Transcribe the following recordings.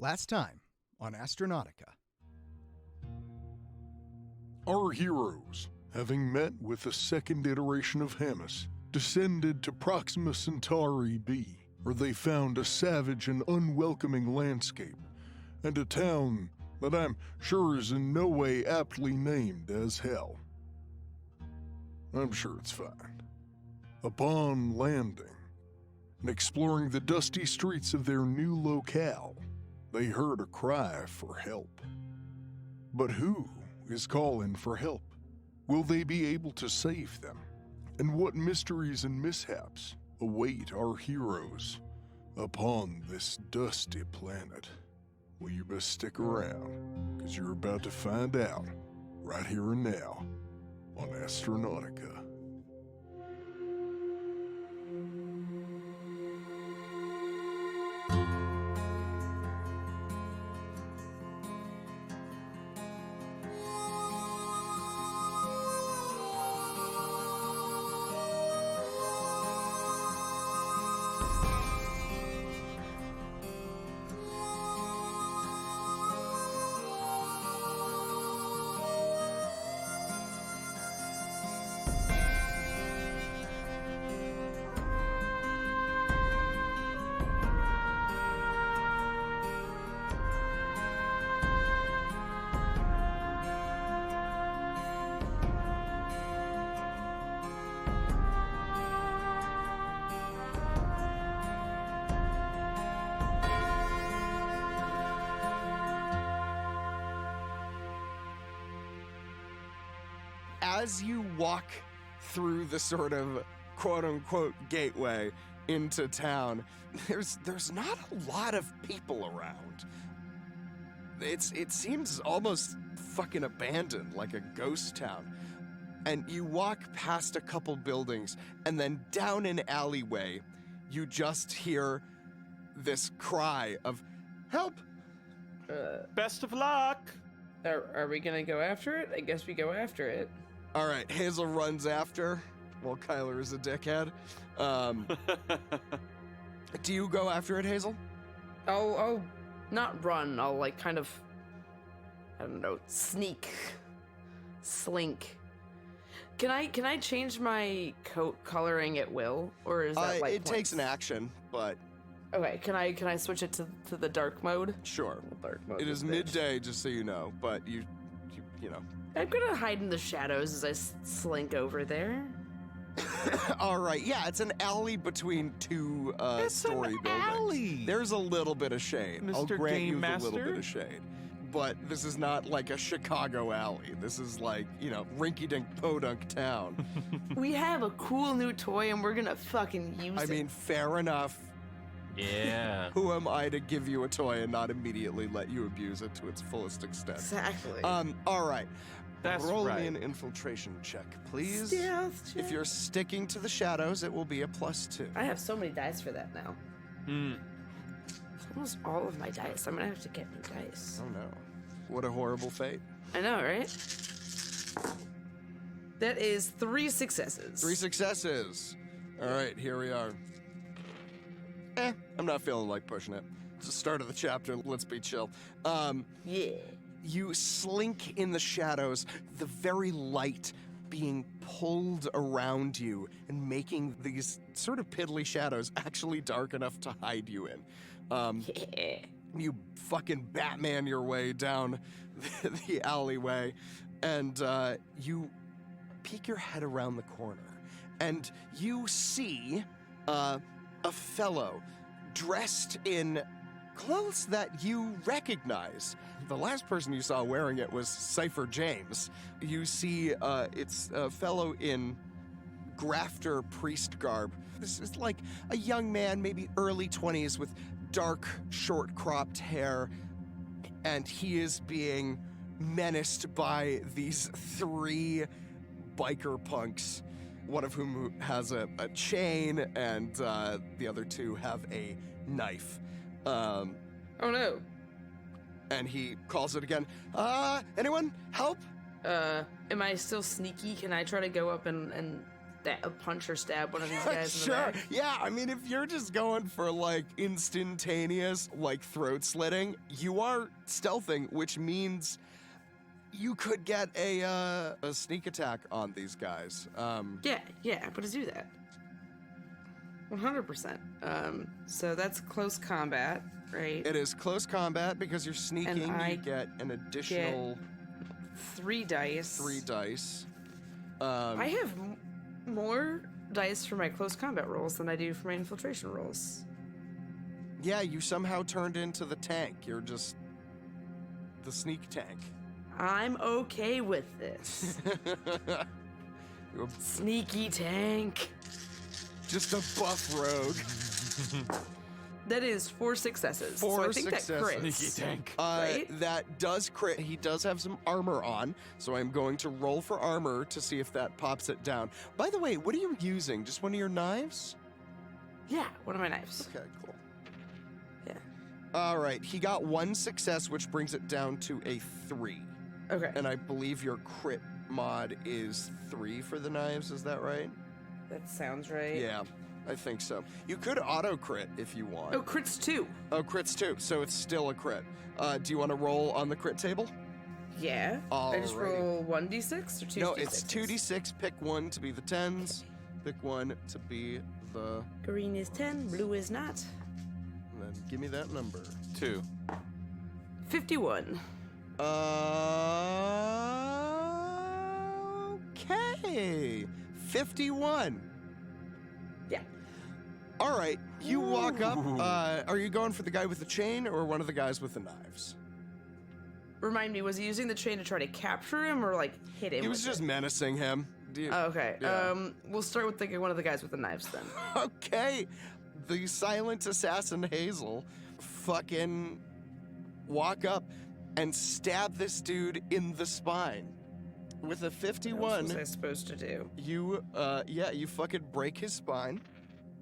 Last time on Astronautica. Our heroes, having met with the second iteration of Hamus, descended to Proxima Centauri B, where they found a savage and unwelcoming landscape, and a town that I'm sure is in no way aptly named as Hell. I'm sure it's fine. Upon landing, and exploring the dusty streets of their new locale, they heard a cry for help. But who is calling for help? Will they be able to save them? And what mysteries and mishaps await our heroes upon this dusty planet? Well, you best stick around, because you're about to find out right here and now on Astronautica. As you walk through the sort of quote-unquote gateway into town, there's not a lot of people around. It seems almost fucking abandoned, like a ghost town. And you walk past a couple buildings, and then down an alleyway, you just hear this cry of, "Help!" Best of luck! Are we gonna go after it? I guess we go after it. All right, Hazel runs after, while Kyler is a dickhead. Do you go after it, Hazel? I'll not run. I'll like kind of, I don't know, sneak, slink. Can I change my coat coloring at will, or is that like it takes an action, but okay? Can I switch it to the dark mode? Sure. Dark mode. It is midday, just so you know, but you know. I'm gonna hide in the shadows as I slink over there. All right, yeah, it's an alley between two story buildings. Alley. There's a little bit of shade. Mr. I'll grant Game you the little Master? bit of shade. But this is not like a Chicago alley. This is like, rinky-dink podunk town. We have a cool new toy and we're gonna fucking use it. I mean, fair enough. Yeah. Who am I to give you a toy and not immediately let you abuse it to its fullest extent? Exactly. All right. That's Roll right. me an infiltration check, please. Stealth check. If you're sticking to the shadows, it will be a +2. I have so many dice for that now. It's almost all of my dice. I'm gonna have to get new dice. Oh no. What a horrible fate. I know, right? That is 3 successes. 3 successes. All right, here we are. I'm not feeling like pushing it. It's the start of the chapter. Let's be chill. Yeah. You slink in the shadows, the very light being pulled around you and making these sort of piddly shadows actually dark enough to hide you in. Yeah. You fucking Batman your way down the alleyway, and you peek your head around the corner, and you see a fellow dressed in clothes that you recognize. The last person you saw wearing it was Cypher James. You see it's a fellow in grafter priest garb. This is like a young man, maybe early 20s, with dark, short-cropped hair, and he is being menaced by these 3 biker punks, one of whom has a chain, and the other 2 have a knife. Oh no. And he calls it again. Anyone? Help? Am I still sneaky? Can I try to go up and punch or stab one of these guys in the Sure. back? Yeah, I mean, if you're just going for like instantaneous like throat slitting, you are stealthing, which means you could get a sneak attack on these guys. Yeah, I'm gonna do that. 100%. So that's close combat, right? It is close combat because you're sneaking. And I you get an additional 3 dice. 3 dice. I have more dice for my close combat rolls than I do for my infiltration rolls. Yeah, you somehow turned into the tank. You're just the sneak tank. I'm okay with this. You're Sneaky tank. just a buff rogue. That is 4 successes. So 4 I think successes. that crits. Sneaky tank. Right? That does crit. He does have some armor on, so I'm going to roll for armor to see if that pops it down. By the way, what are you using? Just one of your knives? Yeah, one of my knives. Okay, cool. Yeah. All right, he got 1 success, which brings it down to a 3. Okay. And I believe your crit mod is 3 for the knives, is that right? That sounds right. Yeah, I think so. You could auto crit if you want. Oh, crits 2. Oh, crits too, so it's still a crit. Do you want to roll on the crit table? Yeah. I just Alrighty. roll 1d6 or 2d6? No, it's 2d6. Pick one to be the 10s. Pick one to be the... Green is 10, blue is not. And then give me that number. 2. 51. Okay. 51. Yeah. All right, you walk up. Are you going for the guy with the chain or one of the guys with the knives? Remind me, was he using the chain to try to capture him or like hit him? He was with just it? menacing him. Oh, okay. Yeah. We'll start with one of the guys with the knives then. Okay. The silent assassin Hazel fucking walk up and stab this dude in the spine. With a What 51, else was I supposed to do? you fucking break his spine.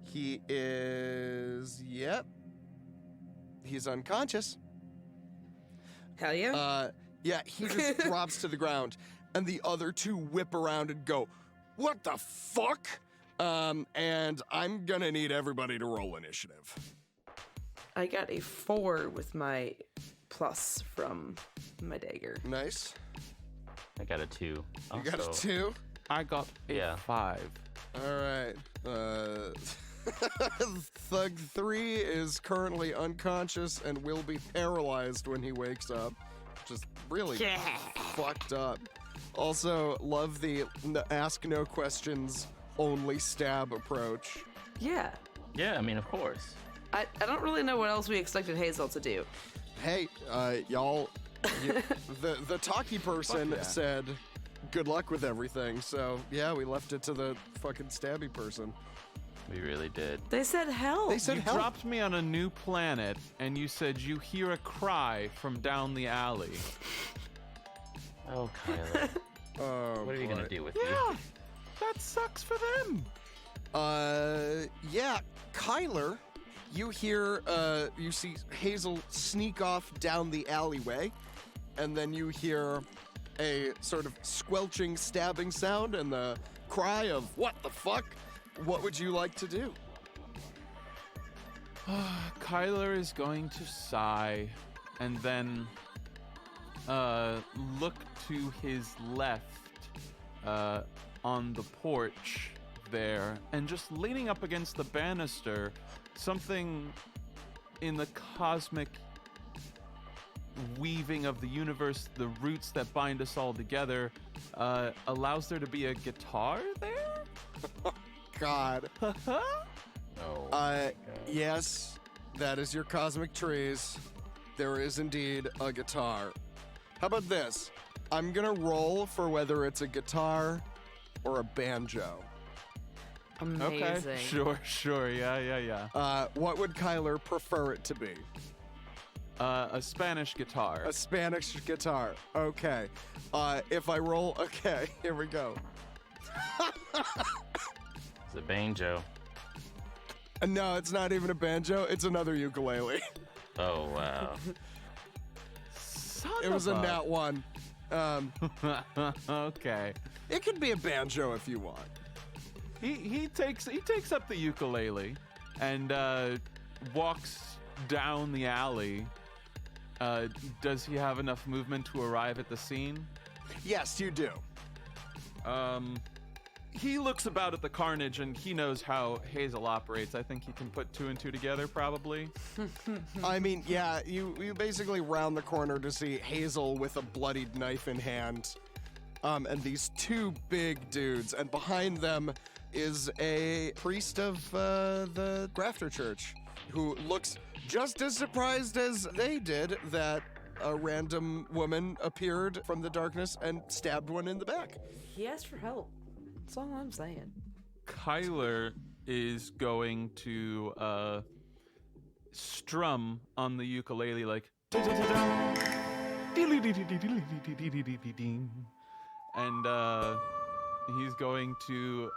He is, he's unconscious. Hell yeah. He just drops to the ground, and the other 2 whip around and go, "What the fuck?" And I'm gonna need everybody to roll initiative. I got a 4 with my plus from my dagger. Nice. I got a 2. You got a Also. 2. I got a Yeah. 5. All right. Thug 3 is currently unconscious and will be paralyzed when he wakes up. Just really fucked up. Also, love the ask no questions, only stab approach. Yeah. Yeah, I mean, of course. I don't really know what else we expected Hazel to do. Hey, y'all, the talkie person said good luck with everything, so yeah, we left it to the fucking stabby person. We really did. They said help. They said You help. dropped me on a new planet, and you said you hear a cry from down the alley. Oh, Kyler. Oh, What are you boy. going to do with Yeah, that sucks for them. Yeah, Kyler, you hear, you see Hazel sneak off down the alleyway, and then you hear a sort of squelching, stabbing sound and the cry of, "What the fuck?" What would you like to do? Kyler is going to sigh and then look to his left on the porch there, and just leaning up against the banister, something in the cosmic weaving of the universe, the roots that bind us all together, allows there to be a guitar there? God. Oh. Yes, that is your cosmic trees. There is indeed a guitar. How about this? I'm gonna roll for whether it's a guitar or a banjo. Amazing. Okay, sure, yeah. What would Kyler prefer it to be? A Spanish guitar. A Spanish guitar. Okay. If I roll, okay, here we go. It's a banjo. No, it's not even a banjo. It's another ukulele. Oh, wow. Son It was of a nat 1. Okay. It could be a banjo if you want. He takes up the ukulele and walks down the alley. Does he have enough movement to arrive at the scene? Yes, you do. He looks about at the carnage and he knows how Hazel operates. I think he can put 2 and 2 together, probably. I mean, yeah, you basically round the corner to see Hazel with a bloodied knife in hand, and these 2 big dudes, and behind them is a priest of the Grafter Church, who looks just as surprised as they did that a random woman appeared from the darkness and stabbed one in the back. He asked for help. That's all I'm saying. Kyler is going to strum on the ukulele like and he's going to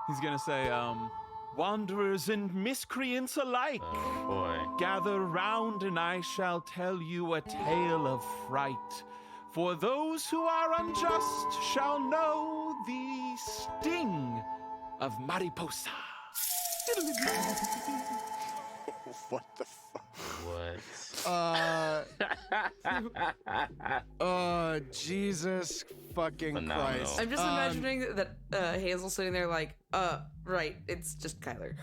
he's gonna say wanderers and miscreants alike, Oh boy. gather round and I shall tell you a tale of fright. For those who are unjust shall know the sting of mariposa. What the fuck? What? Oh, Jesus fucking Phenomenal. Christ. I'm just imagining that Hazel sitting there like, right, it's just Kyler.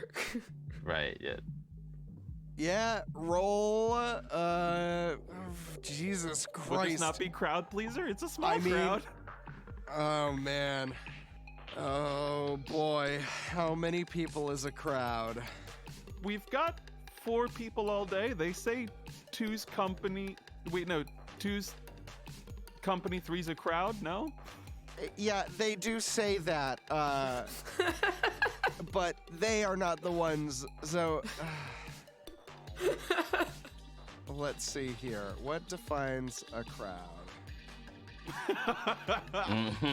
Right, yeah. Yeah, roll, Jesus Christ. Would this not be crowd pleaser? It's a small I mean- crowd. Oh, man. Oh, boy. How many people is a crowd? We've got 4 people all day. They say 2's company. Wait, no, 2's company, 3's a crowd. No. Yeah, they do say that, but they are not the ones, so... Let's see here. What defines a crowd?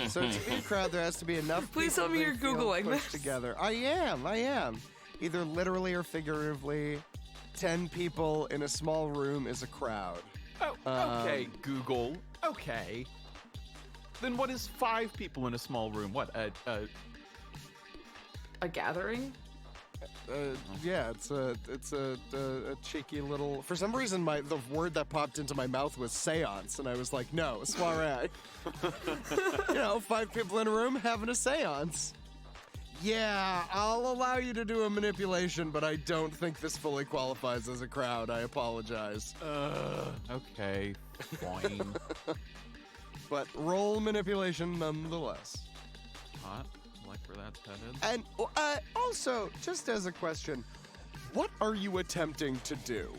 So to be a crowd, there has to be enough Please people tell me they you're feel Googling pushed this. together. I am. Either literally or figuratively. 10 people in a small room is a crowd. Oh, okay, Google. Okay. Then what is 5 people in a small room? What? A gathering? Yeah, it's a cheeky little. For some reason, the word that popped into my mouth was séance, and I was like, no, soiree. 5 people in a room having a séance. Yeah, I'll allow you to do a manipulation, but I don't think this fully qualifies as a crowd. I apologize. Okay, fine. But roll manipulation nonetheless. Hot. Like where that's headed. And also, just as a question, what are you attempting to do?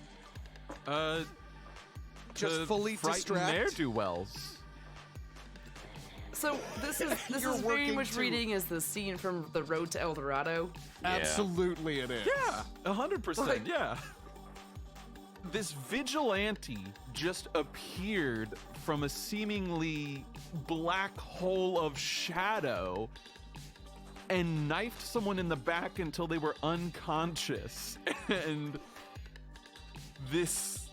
Just to fully frighten distract? ne'er-do-wells. So this is You're very working much to- reading as the scene from The Road to El Dorado. Yeah. Absolutely it is. Yeah, 100%. Yeah. This vigilante just appeared from a seemingly black hole of shadow and knifed someone in the back until they were unconscious. And this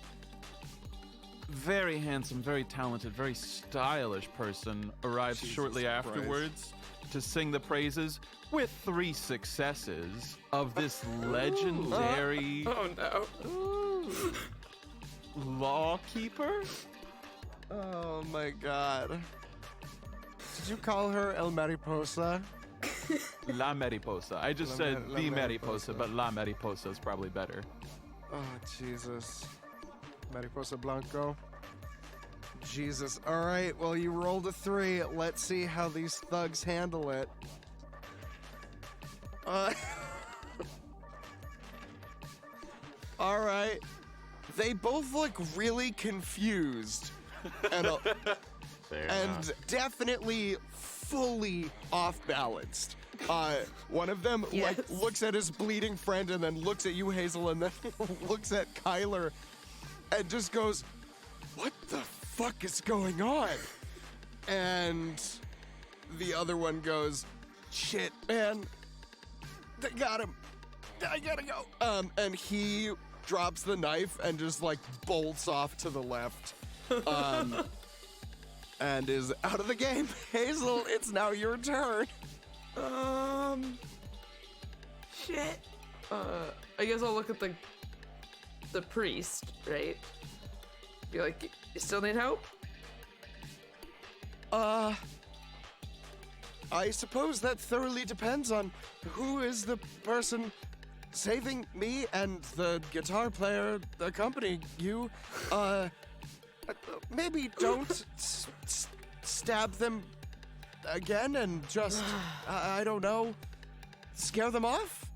very handsome, very talented, very stylish person arrives Jesus shortly Christ. afterwards to sing the praises with 3 successes of this legendary Oh no. lawkeeper. Oh my god. Did you call her El Mariposa? La Mariposa. I just La said Ma- La the Mariposa. Mariposa, but La Mariposa is probably better. Oh, Jesus. Mariposa Blanco. Jesus. All right, well, you rolled a 3. Let's see how these thugs handle it. All right. They both look really confused and, Fair and enough. definitely fully off balanced. One of them Yes. looks at his bleeding friend and then looks at you, Hazel, and then looks at Kyler and just goes, "What the fuck is going on?" And the other one goes, "Shit, man, they got him. I gotta go." And he drops the knife and just like bolts off to the left. And is out of the game. Hazel, it's now your turn. Shit. I guess I'll look at the priest, right? Be like, you still need help? I suppose that thoroughly depends on who is the person saving me and the guitar player accompanying you. Maybe don't stab them again and just, I don't know, scare them off?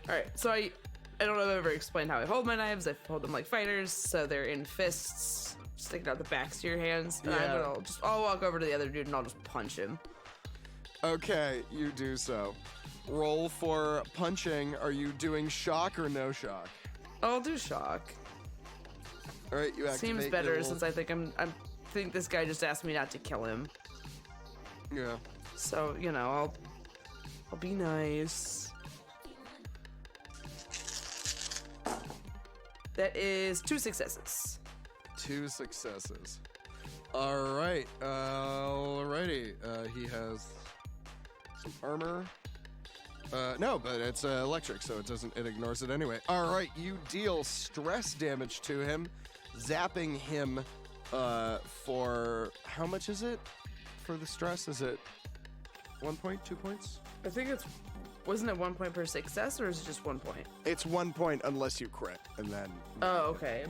Alright, so I don't know if I've ever explained how I hold my knives. I hold them like fighters, so they're in fists, sticking out the backs of your hands. And Yeah. I'll walk over to the other dude and I'll just punch him. Okay, you do so. Roll for punching. Are you doing shock or no shock? I'll do shock. All right, you activate. Seems better since I think I think this guy just asked me not to kill him. Yeah. So, you know, I'll be nice. That is 2 successes. 2 successes. All right. Alrighty. He has some armor. No, but it's electric, so it ignores it anyway. All right, you deal stress damage to him, zapping him for how much is it for the stress? Is it 1 point, 2 points? I think wasn't it 1 point per success, or is it just 1 point? It's 1 point unless you crit, and then. Oh, okay.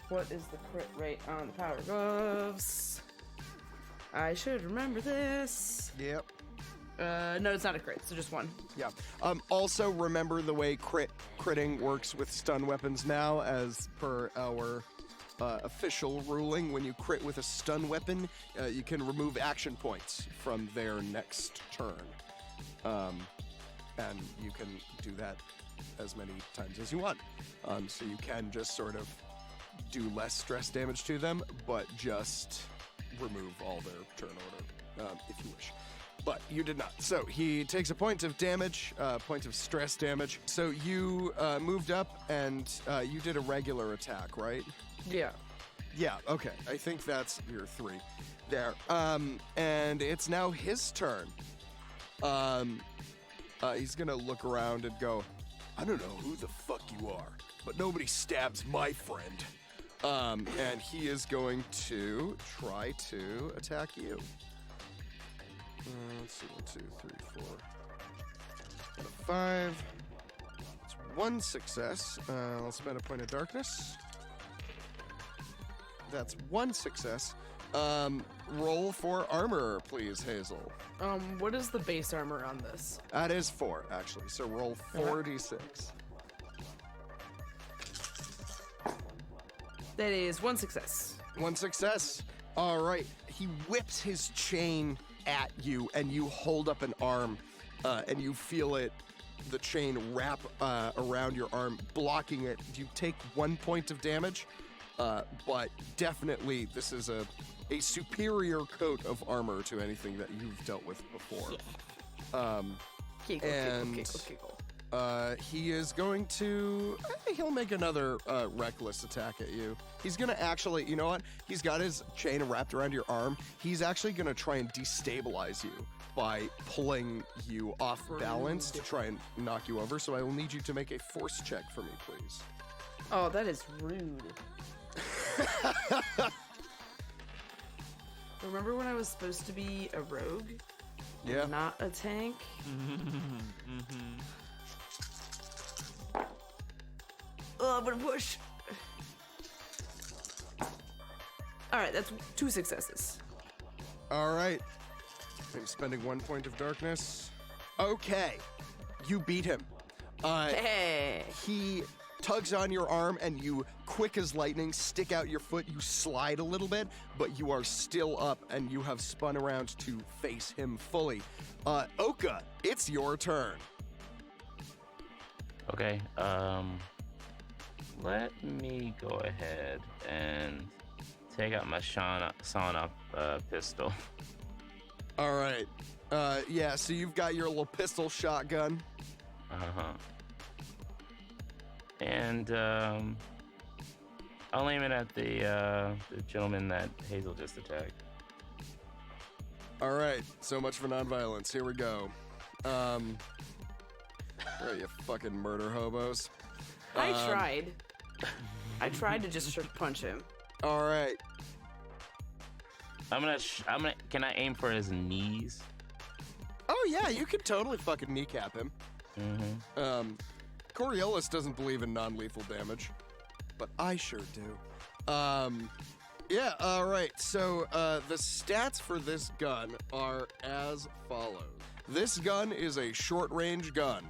What is the crit rate on the power gloves? I should remember this. Yep. No, it's not a crit, so just 1. Yeah. Also, remember the way critting works with stun weapons now, as per our official ruling. When you crit with a stun weapon, you can remove action points from their next turn. And you can do that as many times as you want. So you can just sort of do less stress damage to them, but just remove all their turn order, if you wish. But you did not. So he takes a point of damage, point of stress damage. So you moved up and you did a regular attack, right? Yeah. Yeah, okay. I think that's your 3 there. And it's now his turn. He's gonna look around and go, I don't know who the fuck you are, but nobody stabs my friend. And he is going to try to attack you. Let's see, 1, 2, 3, 4, 5. It's 1 success. I'll spend a point of darkness. That's 1 success. Roll for armor, please, Hazel. What is the base armor on this? That is 4, actually. So roll 4d6. That is 1 success. 1 success. All right. He whips his chain at you, and you hold up an arm, and you feel it, the chain wrap around your arm, blocking it. You take 1 point of damage, but definitely this is a superior coat of armor to anything that you've dealt with before. He is going to, he'll make another reckless attack at you. He's gonna actually, you know what? He's got his chain wrapped around your arm. He's actually gonna try and destabilize you by pulling you off balance to try and knock you over. So I will need you to make a force check for me, please. Oh, that is rude. Remember when I was supposed to be a rogue? Yeah. Not a tank? Oh, I'm gonna push. Alright, that's 2 successes. All right. I'm spending 1 point of darkness. Okay. You beat him. Hey! He tugs on your arm and you, quick as lightning, stick out your foot. You slide a little bit, but you are still up and you have spun around to face him fully. Oka, it's your turn. Okay, let me go ahead and take out my sawn up pistol. All right. Yeah, so you've got your little pistol shotgun. Uh-huh. And I'll aim it at the gentleman that Hazel just attacked. All right, so much for nonviolence. Here we go. Where are you fucking murder hobos? I tried to just punch him. All right. I'm gonna. Can I aim for his knees? Oh yeah, you could totally fucking kneecap him. Mm-hmm. Coriolis doesn't believe in non-lethal damage, but I sure do. Yeah, all right. So the stats for this gun are as follows. This gun is a short-range gun.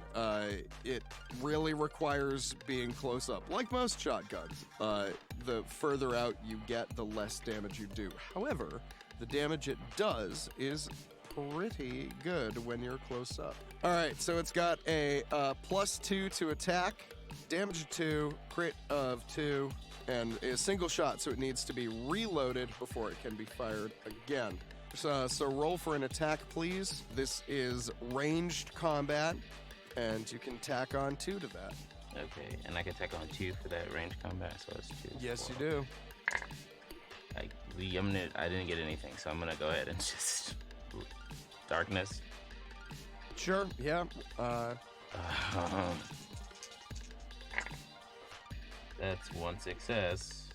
It really requires being close up, like most shotguns. The further out you get, the less damage you do. However, the damage it does is pretty good when you're close up. All right, so it's got a +2 to attack, damage of 2, crit of 2, and a single shot, so it needs to be reloaded before it can be fired again. So roll for an attack, please. This is ranged combat, and you can tack on 2 to that. Okay, and I can tack on 2 for that range combat, so it's 2. Yes, 4. you do. I didn't get anything, so I'm gonna go ahead and just darkness. Sure, yeah. That's 1 success.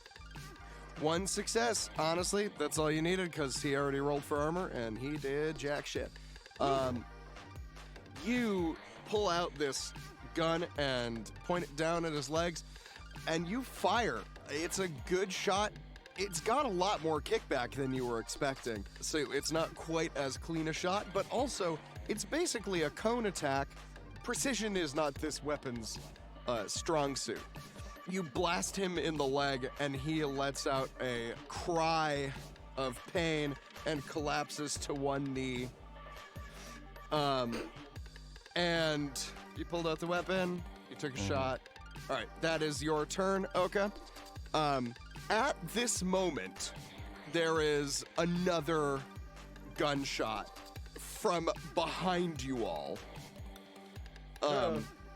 1 success. Honestly, that's all you needed because he already rolled for armor and he did jack shit. You pull out this gun and point it down at his legs and you fire. It's a good shot. It's got a lot more kickback than you were expecting. So it's not quite as clean a shot, but also it's basically a cone attack. Precision is not this weapon's strong suit. You blast him in the leg, and he lets out a cry of pain and collapses to one knee. And you pulled out the weapon. You took a shot. All right, that is your turn, Oka. At this moment, there is another gunshot from behind you all.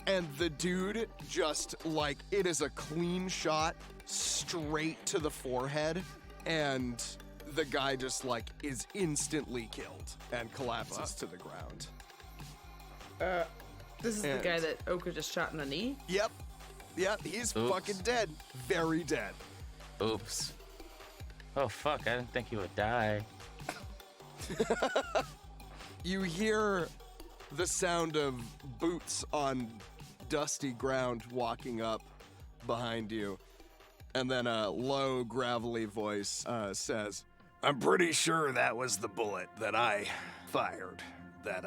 And the dude just, like, it is a clean shot straight to the forehead, and the guy just, like, is instantly killed and collapses to the ground. This is the guy that Oka just shot in the knee? Yep, he's Oops. fucking dead. Very dead. Oops. Oh, fuck, I didn't think he would die. You hear the sound of boots on dusty ground walking up behind you, and then a low, gravelly voice says, I'm pretty sure that was the bullet that I fired that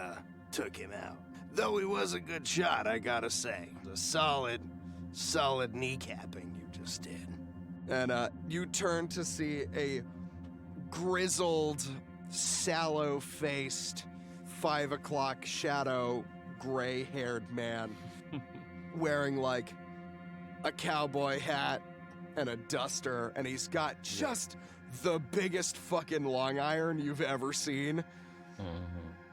took him out. Though he was a good shot, I gotta say. A solid kneecapping you just did. and you turn to see a grizzled, sallow-faced, 5 o'clock shadow, gray-haired man wearing, like, a cowboy hat and a duster, and he's got just the biggest fucking long iron you've ever seen.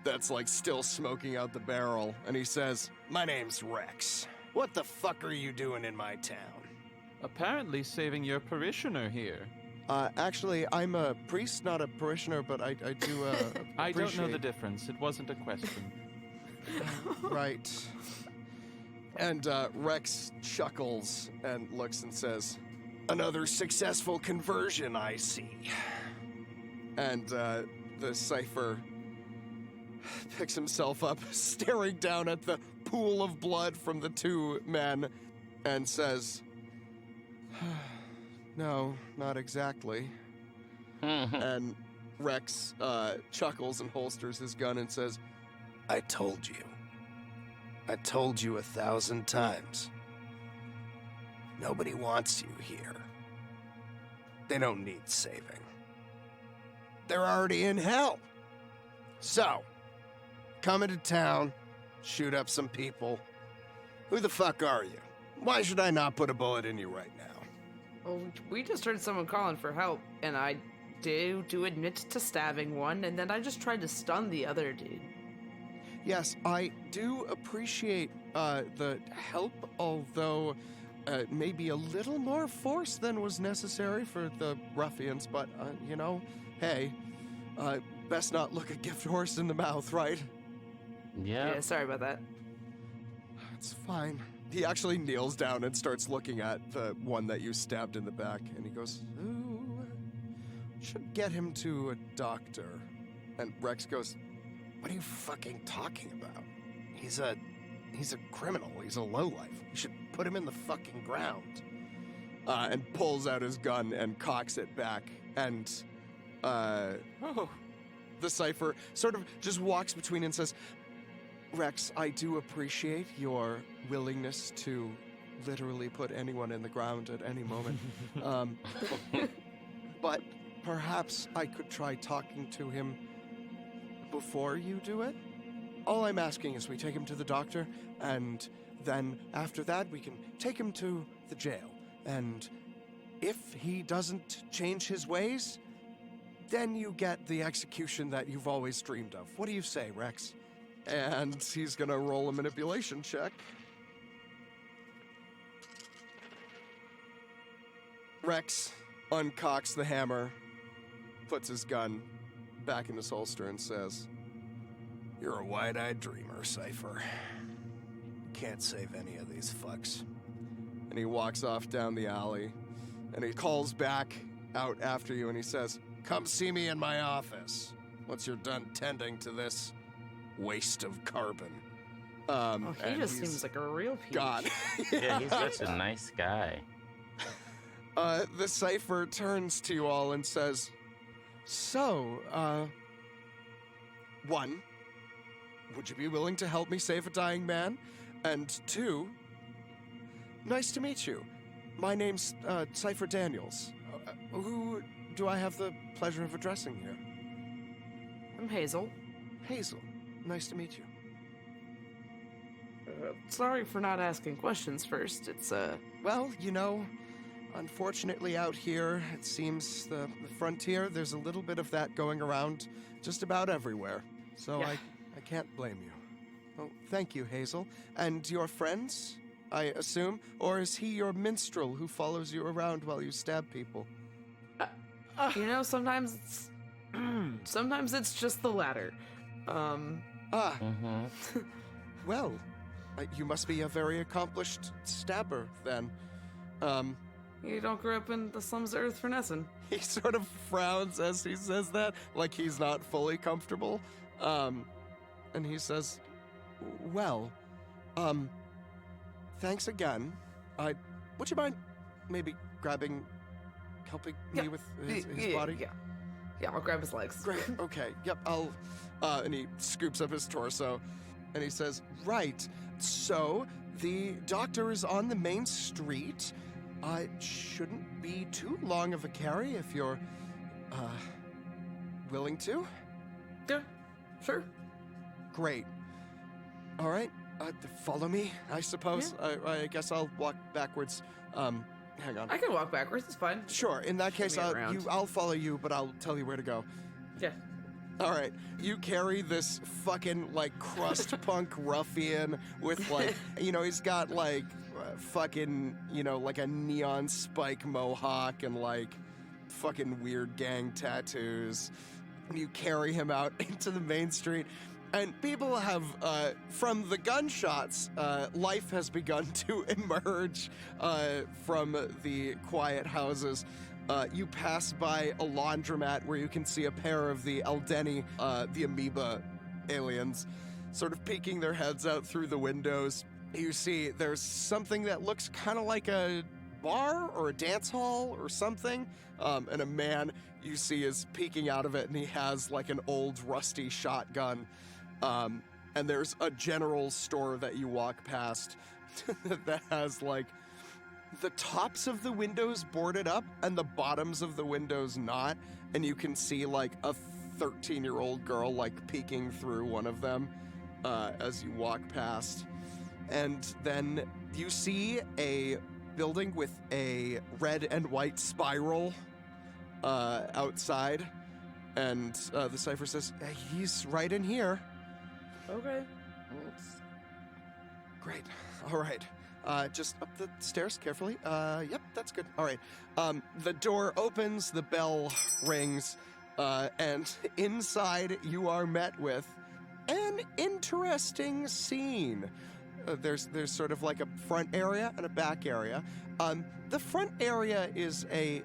That's, like, still smoking out the barrel, and he says, My name's Rex. What the fuck are you doing in my town? Apparently saving your parishioner here. Actually, I'm a priest, not a parishioner, but I do, I don't know the appreciate- difference. It wasn't a question. Right. And Rex chuckles and looks and says, Another successful conversion, I see. and the cipher picks himself up, staring down at the pool of blood from the two men, and says, No, not exactly. And Rex chuckles and holsters his gun and says, I told you. I told you 1,000 times. Nobody wants you here. They don't need saving. They're already in hell. So, come into town, shoot up some people. Who the fuck are you? Why should I not put a bullet in you right now? Well, we just heard someone calling for help, and I do admit to stabbing one, and then I just tried to stun the other dude. Yes, I do appreciate the help, although maybe a little more force than was necessary for the ruffians, but, hey, best not look a gift horse in the mouth, right? Yeah. Yeah, sorry about that. It's fine. He actually kneels down and starts looking at the one that you stabbed in the back, and he goes, "Ooh, should get him to a doctor." And Rex goes, "What are you fucking talking about? He's a criminal. He's a lowlife. You should put him in the fucking ground." And pulls out his gun and cocks it back, and the Cypher sort of just walks between and says, "Rex, I do appreciate your willingness to literally put anyone in the ground at any moment. But perhaps I could try talking to him before you do it? All I'm asking is we take him to the doctor, and then after that we can take him to the jail. And if he doesn't change his ways, then you get the execution that you've always dreamed of. What do you say, Rex?" And he's gonna roll a manipulation check. Rex uncocks the hammer, puts his gun back in his holster, and says, "You're a wide-eyed dreamer, Cypher. Can't save any of these fucks." And he walks off down the alley, and he calls back out after you, and he says, "Come see me in my office once you're done tending to this waste of carbon." Oh, he and just he's seems like a real peach. gone. Yeah, he's such a nice guy. The Cypher turns to you all and says, "So, one, would you be willing to help me save a dying man? And two, nice to meet you. My name's Cypher Daniels. Who do I have the pleasure of addressing here?" I'm Hazel. "Hazel, nice to meet you." Sorry for not asking questions first. It's, Well, you know, unfortunately out here, it seems the frontier, there's a little bit of that going around just about everywhere. So Yeah. I can't blame you. Oh, thank you, Hazel. And your friends, I assume? Or is he your minstrel who follows you around while you stab people? you know, sometimes it's... sometimes it's just the latter. Mm-hmm. Well, you must be a very accomplished stabber, then. You don't grow up in the slums of Earth for nothing. He sort of frowns as he says that, like he's not fully comfortable. And he says, "Well, thanks again. Would you mind maybe helping me with his body?" Yeah, I'll grab his legs. Great, okay, yep, I'll, and he scoops up his torso, and he says, "Right, so the doctor is on the main street. It shouldn't be too long of a carry if you're, willing to." Yeah, sure. Great. All right, follow me, I suppose. I guess I'll walk backwards. Hang on. I can walk backwards, it's fine. Sure, in that case, me around. I'll follow you, but I'll tell you where to go. Yeah. All right, you carry this fucking, like, crust punk ruffian with, like, you know, he's got, like, fucking, you know, like a neon spike mohawk and, like, fucking weird gang tattoos. You carry him out into the main street, and people have, from the gunshots, life has begun to emerge from the quiet houses. You pass by a laundromat where you can see a pair of the Eldeni, the amoeba aliens, sort of peeking their heads out through the windows. You see there's something that looks kind of like a bar or a dance hall or something, and a man you see is peeking out of it, and he has like an old rusty shotgun. And there's a general store that you walk past that has like the tops of the windows boarded up and the bottoms of the windows not, and you can see like a 13-year-old girl like peeking through one of them as you walk past. And then you see a building with a red and white spiral outside, and the Cypher says, "Hey, he's right in here." Okay. Great. All right. Just up the stairs carefully. Yep, that's good. All right. The door opens, the bell rings, And inside, you are met with an interesting scene. There's sort of like a front area and a back area. The front area is a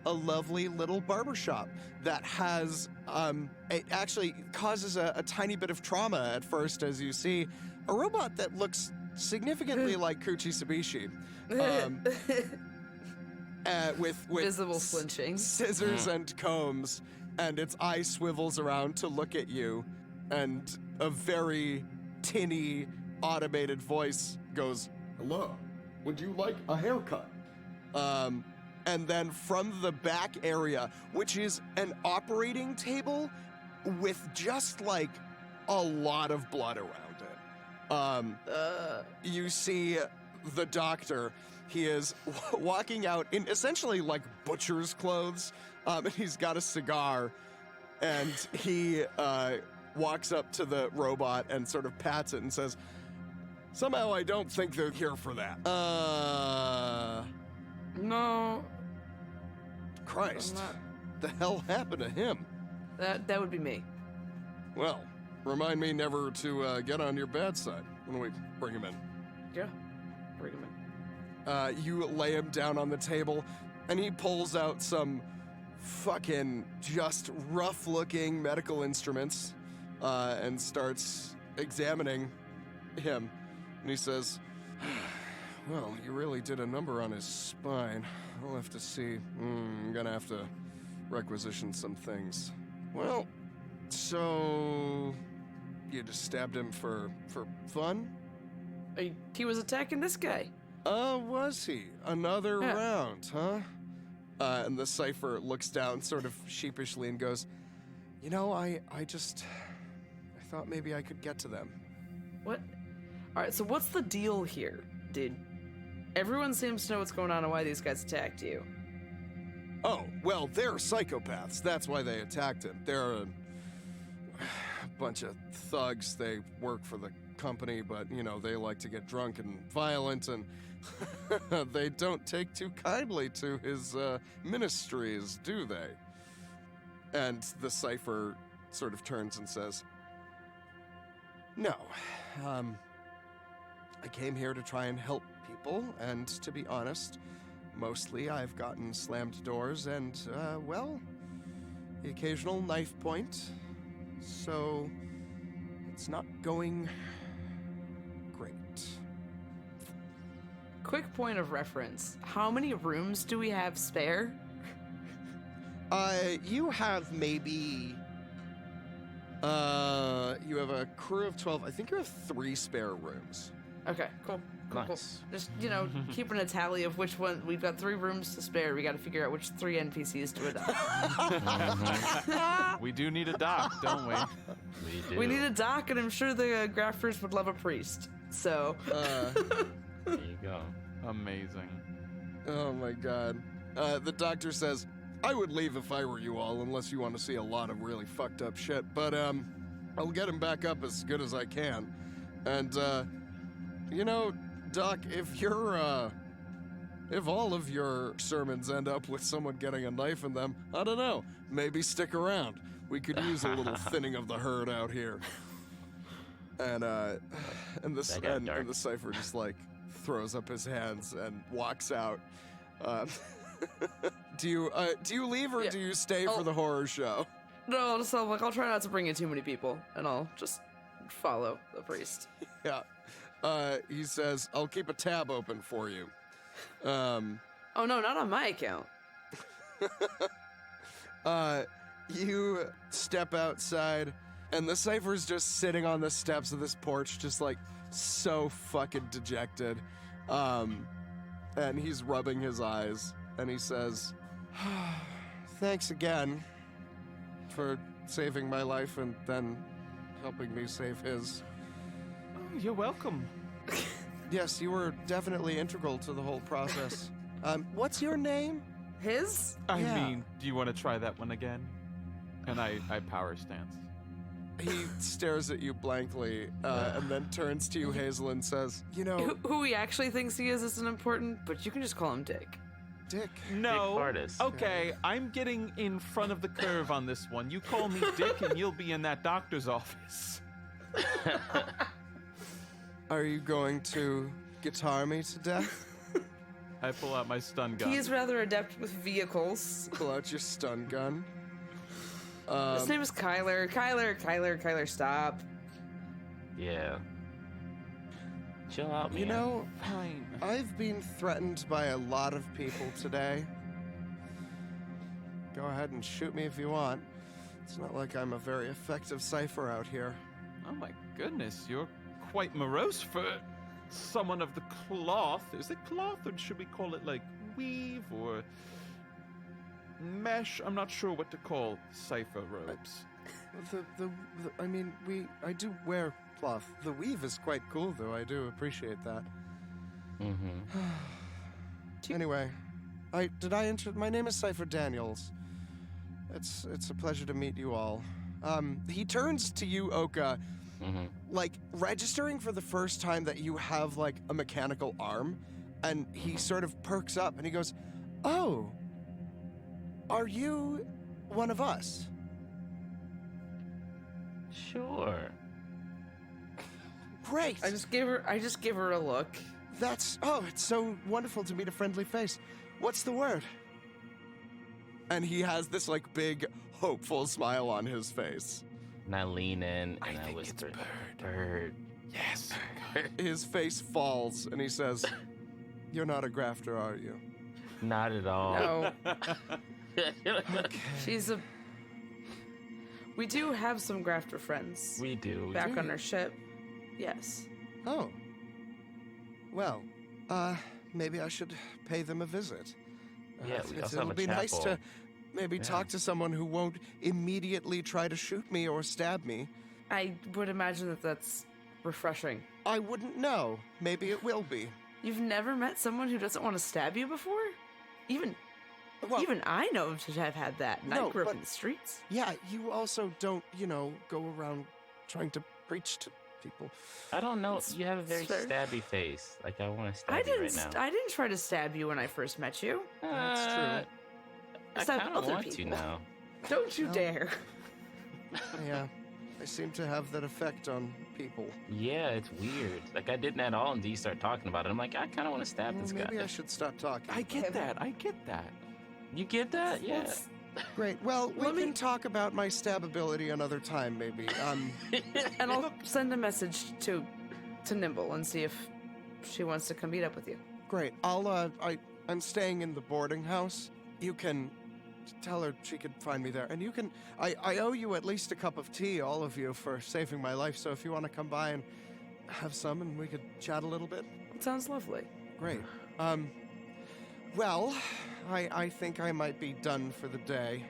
lovely little barbershop that has, it actually causes a tiny bit of trauma at first as you see a robot that looks significantly like Kuchi Sabishi. With Visible flinching. Scissors and combs, and its eye swivels around to look at you, and a very tinny, automated voice goes, Hello, would you like a haircut? And then from the back area, which is an operating table with just like a lot of blood around it, you see the doctor. He is walking out in essentially like butcher's clothes, and he's got a cigar, and he walks up to the robot and sort of pats it and says, somehow I don't think they're here for that. No. Christ, I'm not- the hell happened to him? That would be me. Well, remind me never to get on your bad side when we bring him in. Yeah. Bring him in. You lay him down on the table, and he pulls out some fucking just rough-looking medical instruments and starts examining him. And he says, well, you really did a number on his spine. I'll have to see. I'm gonna have to requisition some things. Well, so you just stabbed him for fun? He was attacking this guy. Was he? Another Yeah. round, huh? And the Cypher looks down sort of sheepishly and goes, you know, I thought maybe I could get to them. What? Alright, so what's the deal here, dude? Everyone seems to know what's going on and why these guys attacked you. Oh, well, they're psychopaths. That's why they attacked him. They're a bunch of thugs. They work for the company, but, you know, they like to get drunk and violent, and they don't take too kindly to his ministries, do they? And the Cypher sort of turns and says, no, I came here to try and help people, and to be honest, mostly I've gotten slammed doors and, well, the occasional knife point, so it's not going great. Quick point of reference. How many rooms do we have spare? You have maybe, you have a crew of 12. I think you have 3 spare rooms. Okay, cool. Cool. Nice. Just, you know, keeping a tally of which one. We've got 3 rooms to spare. We got to figure out which 3 NPCs to adopt. We do need a doc, don't we? We do. We need a doc, and I'm sure the grafters would love a priest. So. There you go. Amazing. Oh my god. The doctor says, I would leave if I were you all, unless you want to see a lot of really fucked up shit, but, I'll get him back up as good as I can. And, you know, Doc, if you're, if all of your sermons end up with someone getting a knife in them, I don't know, maybe stick around. We could use a little thinning of the herd out here. And the Cypher just, like, throws up his hands and walks out. Do you leave or do you stay for the horror show? No, so I'll try not to bring in too many people, and I'll just follow the priest. Yeah. He says, I'll keep a tab open for you. Oh no, not on my account. You step outside, and the Cypher's just sitting on the steps of this porch, just like so fucking dejected. And he's rubbing his eyes, and he says, thanks again for saving my life and then helping me save his. Oh, you're welcome. Yes, you were definitely integral to the whole process. What's your name? His? I Yeah. mean, do you want to try that one again? And I power stance. He stares at you blankly, and then turns to you, Hazel, and says, you know, Who he actually thinks he is isn't important, but you can just call him Dick. Dick. No. Fartis. Okay, I'm getting in front of the curve on this one. You call me Dick and you'll be in that doctor's office. Are you going to guitar me to death? I pull out my stun gun. He is rather adept with vehicles. Pull out your stun gun. His name is Kyler. Kyler, stop. Yeah. Chill out, man. You know, Fine. I've been threatened by a lot of people today. Go ahead and shoot me if you want. It's not like I'm a very effective cipher out here. Oh my goodness, you're quite morose for someone of the cloth. Is it cloth, or should we call it like weave or mesh? I'm not sure what to call cipher robes. I mean, I do wear cloth. The weave is quite cool, though. I do appreciate that. Mm-hmm. Anyway, my name is Cypher Daniels. It's a pleasure to meet you all. He turns to you, Oka, like registering for the first time that you have like a mechanical arm, and he sort of perks up and he goes, "Oh, are you one of us?" Sure. Great. I just give her a look. It's so wonderful to meet a friendly face. What's the word? And he has this like big, hopeful smile on his face. And I lean in and I think whisper, it's bird. Yes. His face falls and he says, "You're not a grafter, are you?" Not at all. No. She's a... We do have some grafter friends. We do. Back do on you? our ship. Yes. Oh. Well, maybe I should pay them a visit. Yeah, we also have it'll a be nice chapel. to maybe Yeah. talk to someone who won't immediately try to shoot me or stab me. I would imagine that that's refreshing. I wouldn't know. Maybe it will be. You've never met someone who doesn't want to stab you before? Even Well, I know to have had that, and No, I grew up but- in the streets. yeah, you also don't, go around trying to preach to people. I don't know. It's You have a very fair. stabby face. Like I want to stab I you didn't. right now. I didn't try to stab you when I first met you. That's true. I Stab kind of other want to people. now. Don't you No. dare. Yeah, I seem to have that effect on people. Yeah, it's weird. Like I didn't at all until you start talking about it. I'm like, I kind of want to stab Well, this maybe guy. I should stop talking. I get that. I get that. You get that? Yeah. Let's- Great. Well, we Let me- can talk about my stab ability another time, maybe. And I'll send a message to Nimble and see if she wants to come meet up with you. Great. I'm staying in the boarding house. You can tell her she could find me there. And you can, I owe you at least a cup of tea, all of you, for saving my life. So if you want to come by and have some and we could chat a little bit. It sounds lovely. Great. Well, I think I might be done for the day.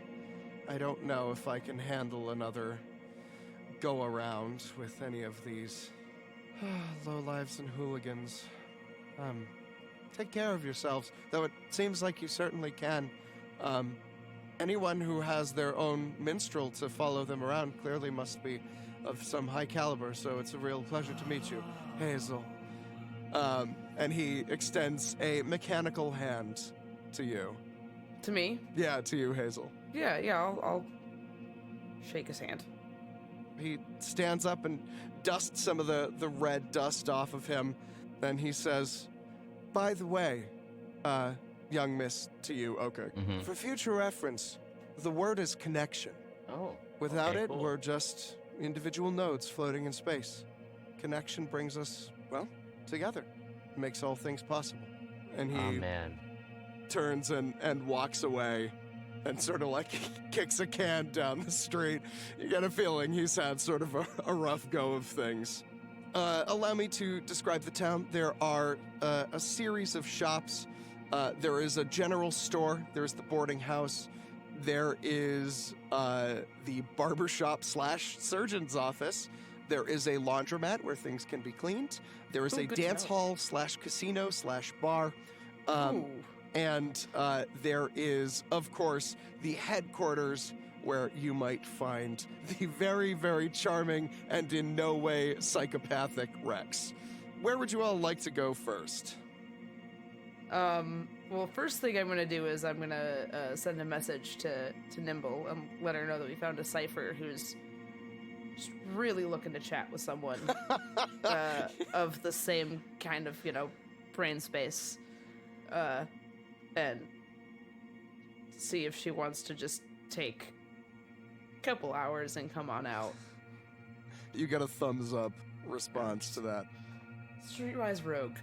I don't know if I can handle another go around with any of these lowlives and hooligans. Take care of yourselves, though it seems like you certainly can. Anyone who has their own minstrel to follow them around clearly must be of some high caliber, so it's a real pleasure to meet you, Hazel. And he extends a mechanical hand to you. To me? Yeah, to you, Hazel. Yeah, I'll shake his hand. He stands up and dusts some of the red dust off of him. Then he says, "By the way, young miss," to you, Oka, Mhm. for future reference, the word is connection. Oh. Without okay, it, cool. we're just individual nodes floating in space. Connection brings us, well, together. It makes all things possible. And Oh he man. turns and walks away and sort of like kicks a can down the street. You get a feeling he's had sort of a rough go of things. Allow me to describe the town. There are a series of shops. There is a general store. There's the boarding house. There is the barbershop / surgeon's office. There is a laundromat where things can be cleaned. There is Oh, a good to dance know. hall / casino / bar. Ooh. And there is, of course, the headquarters where you might find the very, very charming and in no way psychopathic Rex. Where would you all like to go first? Well, first thing I'm gonna do is I'm gonna send a message to Nimble and let her know that we found a cipher who's just really looking to chat with someone of the same kind of, brain space, and see if she wants to just take a couple hours and come on out. You get a thumbs up response to that. Streetwise Rogue,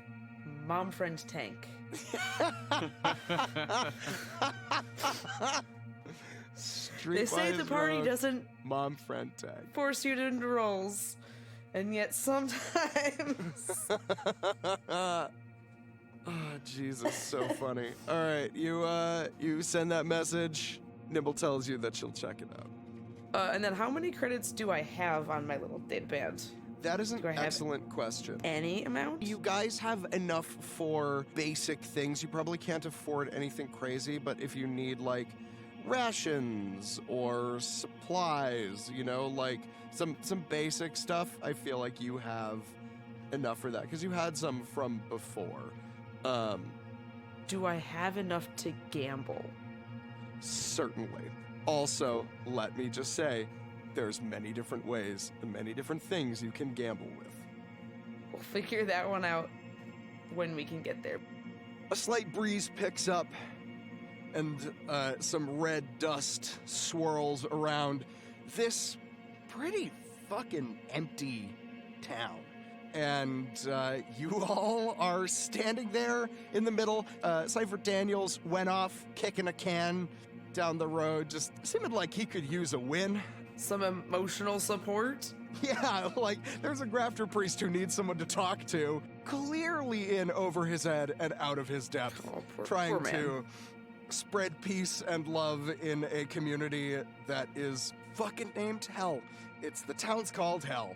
mom friend tank. They say the party doesn't mom friend tag. force you into roles, and yet sometimes. Oh, Jesus, so funny. All right, you send that message. Nimble tells you that she'll check it out. And then how many credits do I have on my little data band? That is an Do I have excellent question. Any amount? You guys have enough for basic things. You probably can't afford anything crazy, but if you need, like, rations or supplies, like some basic stuff, I feel like you have enough for that, because you had some from before. Do I have enough to gamble? Certainly. Also, let me just say, there's many different ways and many different things you can gamble with. We'll figure that one out when we can get there. A slight breeze picks up, and some red dust swirls around this pretty fucking empty town. And you all are standing there in the middle. Cypher Daniels went off kicking a can down the road, just seemed like he could use a win. Some emotional support? Yeah, like, there's a grafter priest who needs someone to talk to, clearly in over his head and out of his depth, trying poor to spread peace and love in a community that is fucking named Hell. The town's called Hell.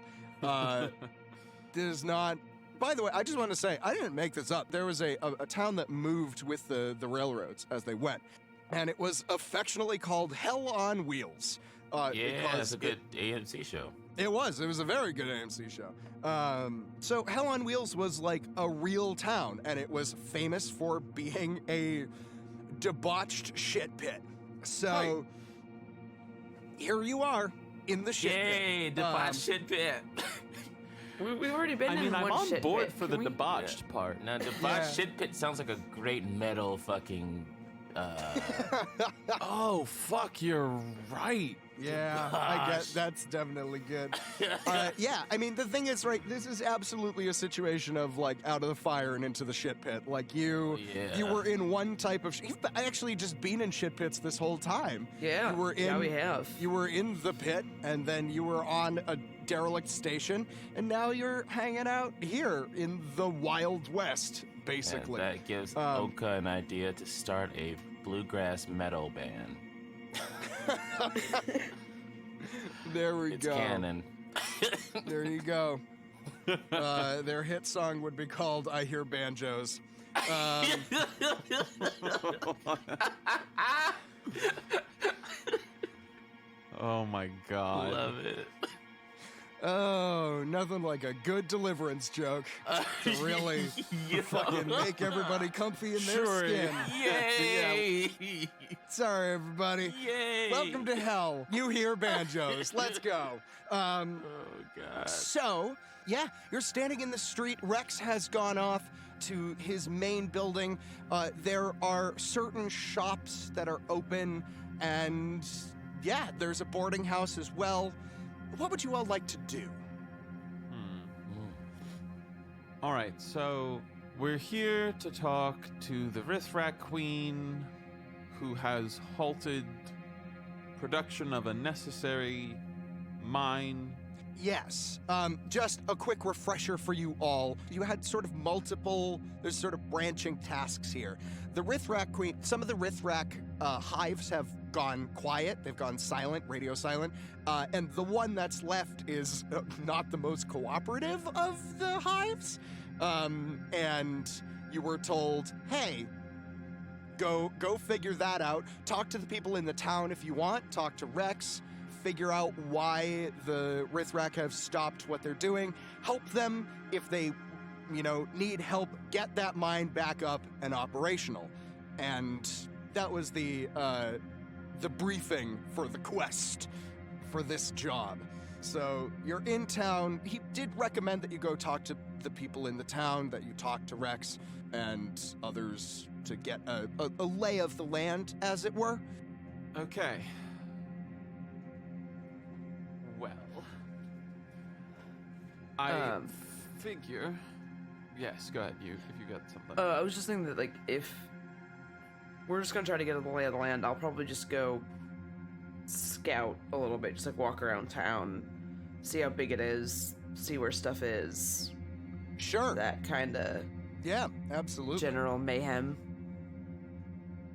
There's not... By the way, I just want to say, I didn't make this up. There was a town that moved with the railroads as they went, and it was affectionately called Hell on Wheels. Yeah, it's a good AMC show. It was a very good AMC show. So Hell on Wheels was like a real town, and it was famous for being a debauched shit pit. So here you are in the shit pit. Yay, debauched shit pit. We've already been in I'm one on shit board pit. for Can the we- debauched part. Now, debauched shit pit sounds like a great metal fucking. Oh, fuck, you're right. Yeah, I guess that's definitely good. Yeah, I mean, the thing is, right, this is absolutely a situation of, like, out of the fire and into the shit pit. Like, you were in one type of... You've actually just been in shit pits this whole time. Yeah, You were in, yeah, we have. You were in the pit, and then you were on a derelict station, and now you're hanging out here in the Wild West, basically. And that gives Oka an idea to start a bluegrass metal band. There we It's go. canon. There you go. Their hit song would be called I Hear Banjos. Oh my god. Love it. Oh, nothing like a good deliverance joke to really fucking make everybody comfy in their skin. Yay! Sorry, everybody. Yay! Welcome to Hell. You hear banjos. Let's go. Oh god. So, yeah, you're standing in the street. Rex has gone off to his main building. There are certain shops that are open, and yeah, there's a boarding house as well. What would you all like to do? All right, so we're here to talk to the Rithrak Queen, who has halted production of a necessary mine. Yes. Just a quick refresher for you all. You had sort of there's sort of branching tasks here. The Rithrak Queen, some of the Rithrak hives have gone quiet. They've gone silent, radio silent. And the one that's left is not the most cooperative of the hives. And you were told, hey, go figure that out. Talk to the people in the town if you want. Talk to Rex. Figure out why the Rithrak have stopped what they're doing. Help them if they, need help. Get that mine back up and operational. And that was the briefing for the quest for this job. So you're in town. He did recommend that you go talk to the people in the town, that you talk to Rex and others to get a lay of the land, as it were. Okay. Well, I figure. Yes, go ahead. If you got something. I was just thinking that, like, if we're just gonna try to get the lay of the land, I'll probably just go scout a little bit, just like walk around town, see how big it is, see where stuff is. Sure. That kind of Yeah, absolutely. general mayhem.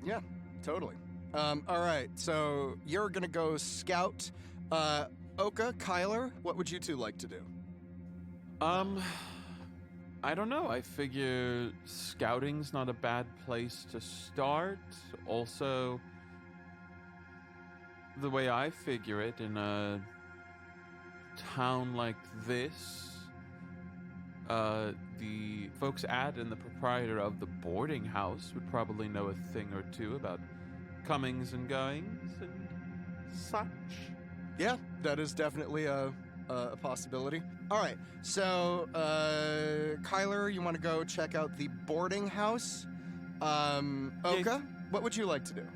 Yeah, totally. All right, so you're gonna go scout. Oka, Kyler, what would you two like to do? I don't know. I figure scouting's not a bad place to start. Also, the way I figure it, in a town like this, the folks at and the proprietor of the boarding house would probably know a thing or two about comings and goings and such. Yeah, that is definitely a possibility. All right, so Kyler, you want to go check out the boarding house? Oka, what would you like to do?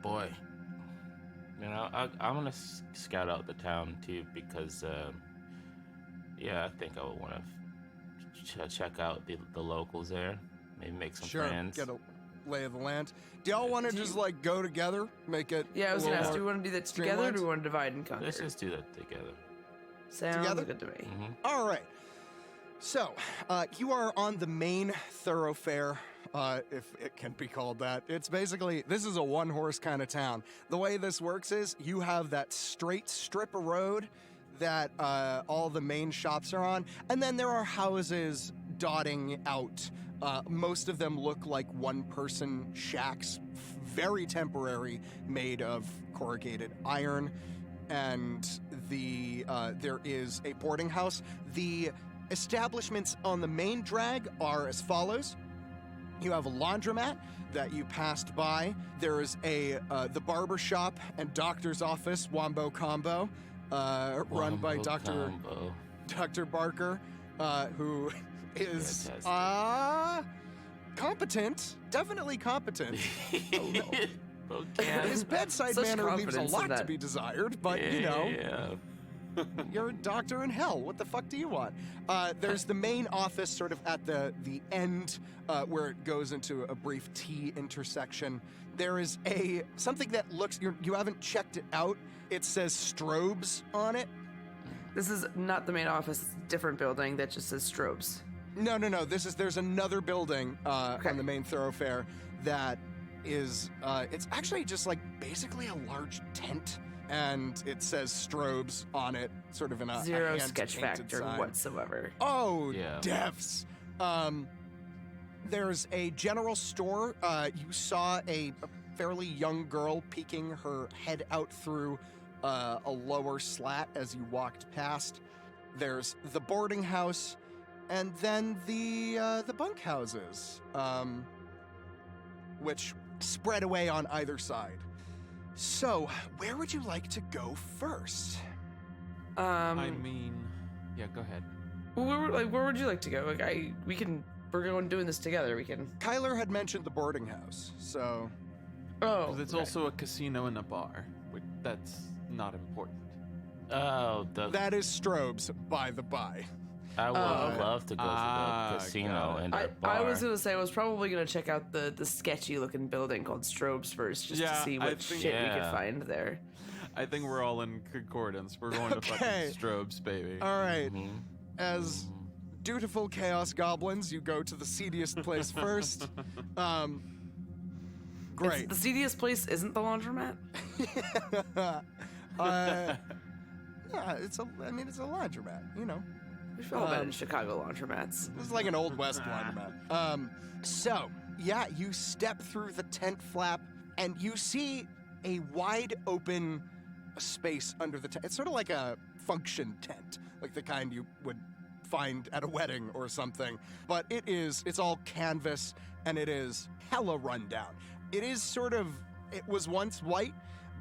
Boy. You know, I'm gonna scout out the town too because, I think I would want to check out the locals there. Maybe make some friends. Get a lay of the land. Do y'all want to just like go together, make it? Yeah, I was a gonna little ask, do we more want to do that together, or streamlined? do we want to divide and conquer? Let's just do that together. Sounds together? good to me. Mm-hmm. All right. So, you are on the main thoroughfare, if it can be called that. It's basically, this is a one-horse kind of town. The way this works is you have that straight strip of road that all the main shops are on, and then there are houses dotting out. Most of them look like one-person shacks, very temporary, made of corrugated iron. And there is a boarding house. The establishments on the main drag are as follows. You have a laundromat that you passed by. There is the barber shop and doctor's office, Wombo Combo, run by Dr. Barker, who is competent, definitely competent. Oh, no. His bedside Such manner leaves a confidence in lot to that. be desired, but you're a doctor in hell. What the fuck do you want? There's the main office sort of at the end where it goes into a brief T intersection. There is something that looks, you haven't checked it out. It says Strobes on it. This is not the main office, it's a different building that just says Strobes. No. There's another building on the main thoroughfare that is, it's actually just like basically a large tent, and it says Strobes on it, sort of in a Zero hand sketch painted factor sign. whatsoever. Oh, Yeah. defs. There's a general store. You saw a fairly young girl peeking her head out through a lower slat as you walked past. There's the boarding house, and then the bunkhouses, which spread away on either side. So, where would you like to go first? I mean, yeah, go ahead. Where would you like to go? We're going doing this together. We can. Kyler had mentioned the boarding house, so Oh, There's okay. also a casino and a bar. That's not important. Oh, that is Strobes, by the by. I would love to go to the casino got it. and the bar. I was gonna say I was probably gonna check out the sketchy looking building called Strobes first, just to Yeah, see I what think- shit we could Yeah. find there. I think we're all in concordance. We're going to Okay. fucking Strobes, baby. All right. Mhm. As dutiful chaos goblins, you go to the seediest place first. Great. The seediest place isn't the laundromat. Yeah, it's a laundromat, you know. We've all been in Chicago laundromats. This is like an Old West laundromat. So, yeah, you step through the tent flap and you see a wide open space under the tent. It's sort of like a function tent, like the kind you would find at a wedding or something. But it's all canvas, and it is hella rundown. It was once white,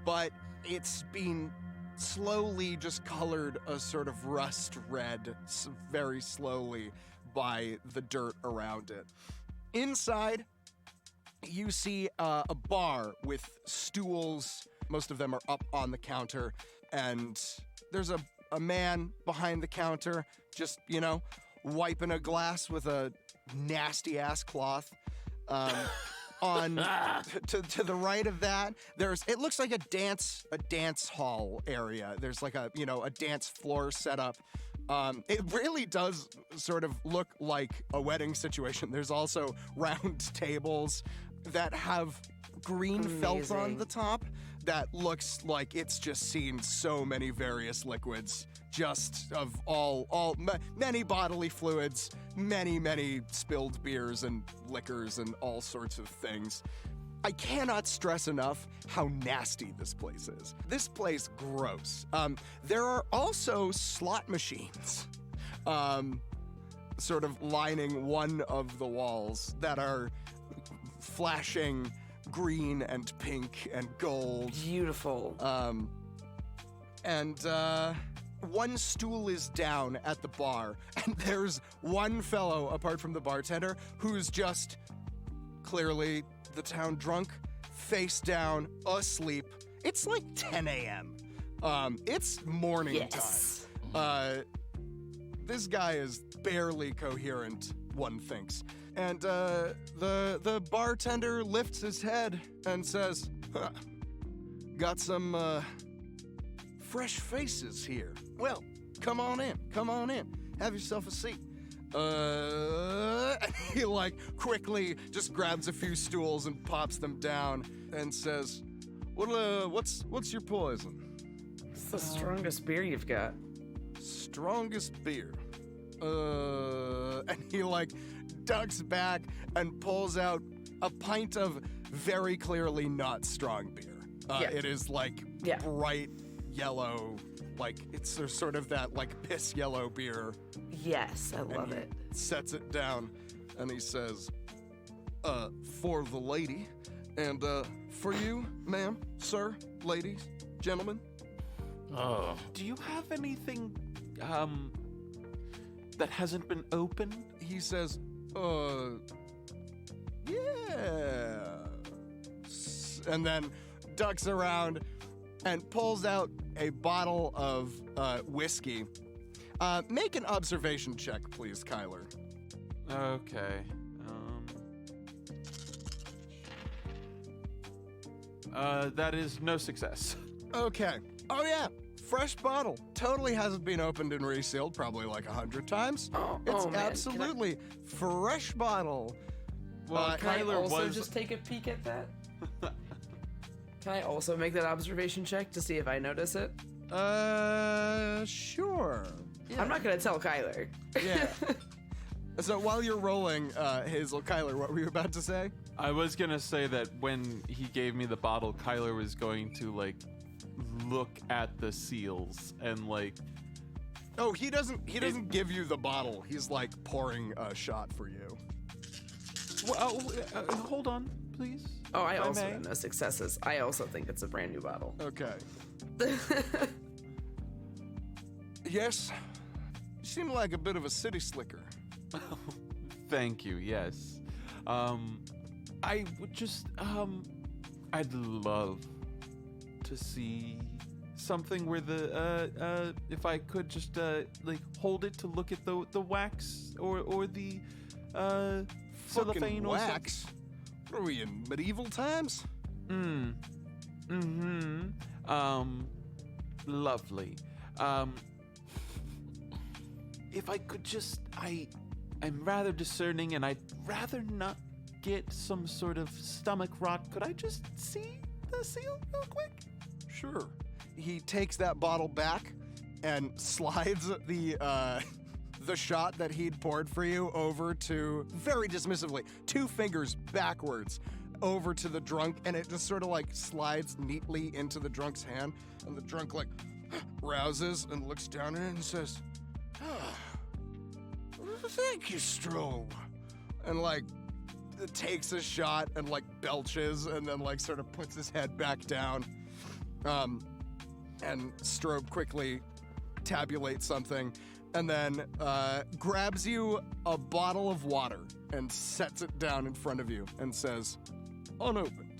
but it's been slowly just colored a sort of rust red very slowly by the dirt around it. Inside, you see a bar with stools. Most of them are up on the counter, and there's a man behind the counter just, wiping a glass with a nasty-ass cloth. On to the right of that, it looks like a dance hall area. There's like a dance floor set up. It really does sort of look like a wedding situation. There's also round tables that have green felt on the top that looks like it's just seen so many various liquids, just of many bodily fluids, many spilled beers and liquors and all sorts of things. I cannot stress enough how nasty this place is. This place, gross. There are also slot machines, sort of lining one of the walls that are flashing green and pink and gold. Beautiful. And one stool is down at the bar, and there's one fellow, apart from the bartender, who's just clearly the town drunk, face down, asleep. It's like 10 a.m. It's morning time. This guy is barely coherent, one thinks. And the bartender lifts his head and says, got some fresh faces here. Well, come on in. Have yourself a seat. And he quickly just grabs a few stools and pops them down and says, what's your poison? What's the strongest beer you've got? Strongest beer. And he ducks back and pulls out a pint of very clearly not strong beer. It is bright yellow, it's sort of that piss yellow beer. Yes, I love it. Sets it down and he says, for the lady, and for you, ma'am, sir, ladies, gentlemen. Oh. Do you have anything that hasn't been opened? He says, yeah. And then ducks around and pulls out a bottle of whiskey. Make an observation check, please, Kyler. Okay. That is no success. Okay. Oh, yeah. Fresh bottle. Totally hasn't been opened and resealed probably 100 times. It's man. absolutely fresh bottle. Well, Can I Kyler also was just take a peek at that? Can I also make that observation check to see if I notice it? Sure. Yeah. I'm not gonna tell Kyler. Yeah. So while you're rolling, Hazel, Kyler, what were you about to say? I was gonna say that when he gave me the bottle, Kyler was going to look at the seals and Oh, he doesn't give you the bottle. He's pouring a shot for you. Well, hold on, please. Oh, I If also may. have no successes. I also think it's a brand new bottle. Okay. Yes. You seem like a bit of a city slicker. Thank you. Yes. I would just I'd love to see something where the if I could just hold it to look at the wax or the cellophane Fucking or wax. What are we in medieval times? Lovely. If I could just I'm rather discerning and I'd rather not get some sort of stomach rot. Could I just see the seal real quick? Sure. He takes that bottle back and slides the shot that he'd poured for you over to, very dismissively, 2 fingers backwards over to the drunk, and it just sort of slides neatly into the drunk's hand, and the drunk rouses and looks down at it and says, Thank you, Strobe. And like, takes a shot and like belches and then like sort of puts his head back down. And Strobe quickly tabulates something and then grabs you a bottle of water and sets it down in front of you and says, unopened.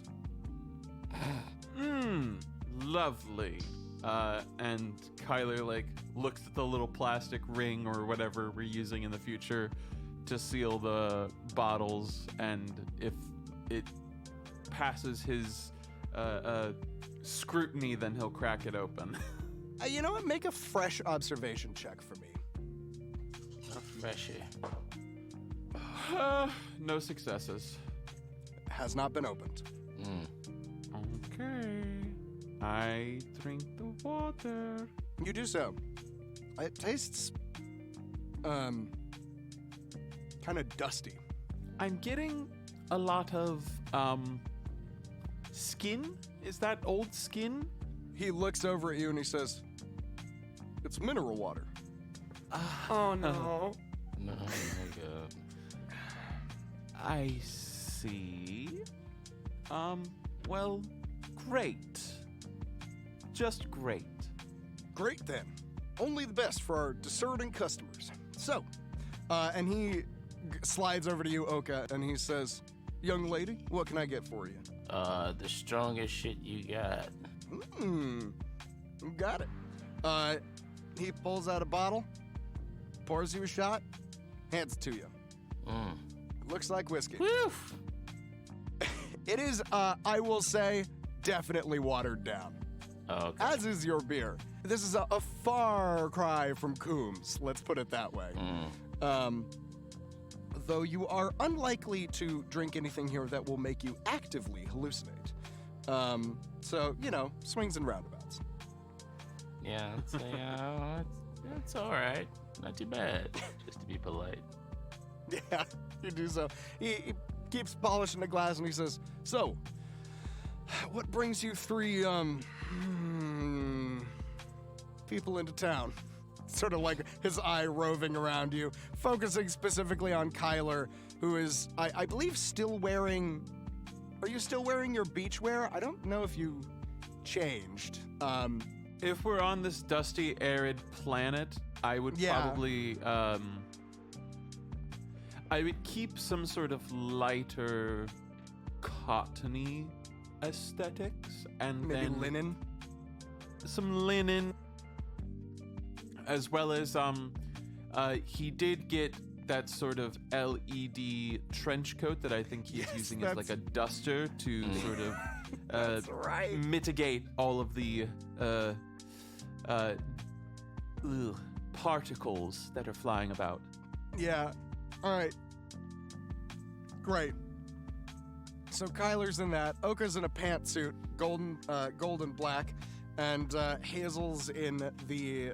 Lovely. And Kyler like looks at the little plastic ring or whatever we're using in the future to seal the bottles, and if it passes his scrutiny, then he'll crack it open. You know what? Make a fresh observation check for me. Freshy. No successes. Has not been opened. Okay. I drink the water. You do so. It tastes, kind of dusty. I'm getting a lot of, skin? Is that old skin? He looks over at you and he says, it's mineral water. Oh no. No, my God. I see. Well, great. Just great. Great then. Only the best for our discerning customers. So, and he slides over to you, Oka, and he says, young lady, what can I get for you? The strongest shit you got. You got it. He pulls out a bottle, pours you a shot, hands it to you. Looks like whiskey. Woof. It is, I will say, definitely watered down. Okay. As is your beer. This is a far cry from Coombs, let's put it that way. Though you are unlikely to drink anything here that will make you actively hallucinate. So, you know, swings and roundabouts. Yeah, it's all right. Not too bad. Just to be polite. Yeah, you do so. He keeps polishing the glass and he says, so, what brings you three, people into town? Sort of like his eye roving around you, focusing specifically on Kyler, who is, I believe, still wearing... Are you still wearing your beach wear? I don't know if you changed. If we're on this dusty, arid planet, I would probably, I would keep some sort of lighter, cottony aesthetics, and Maybe then linen? some linen, as well as he did get that sort of LED trench coat that I think he's using as like a duster to sort of That's right. mitigate all of the particles that are flying about. Yeah. All right. Great. So Kyler's in that. Oka's in a pantsuit, gold and black, and Hazel's in the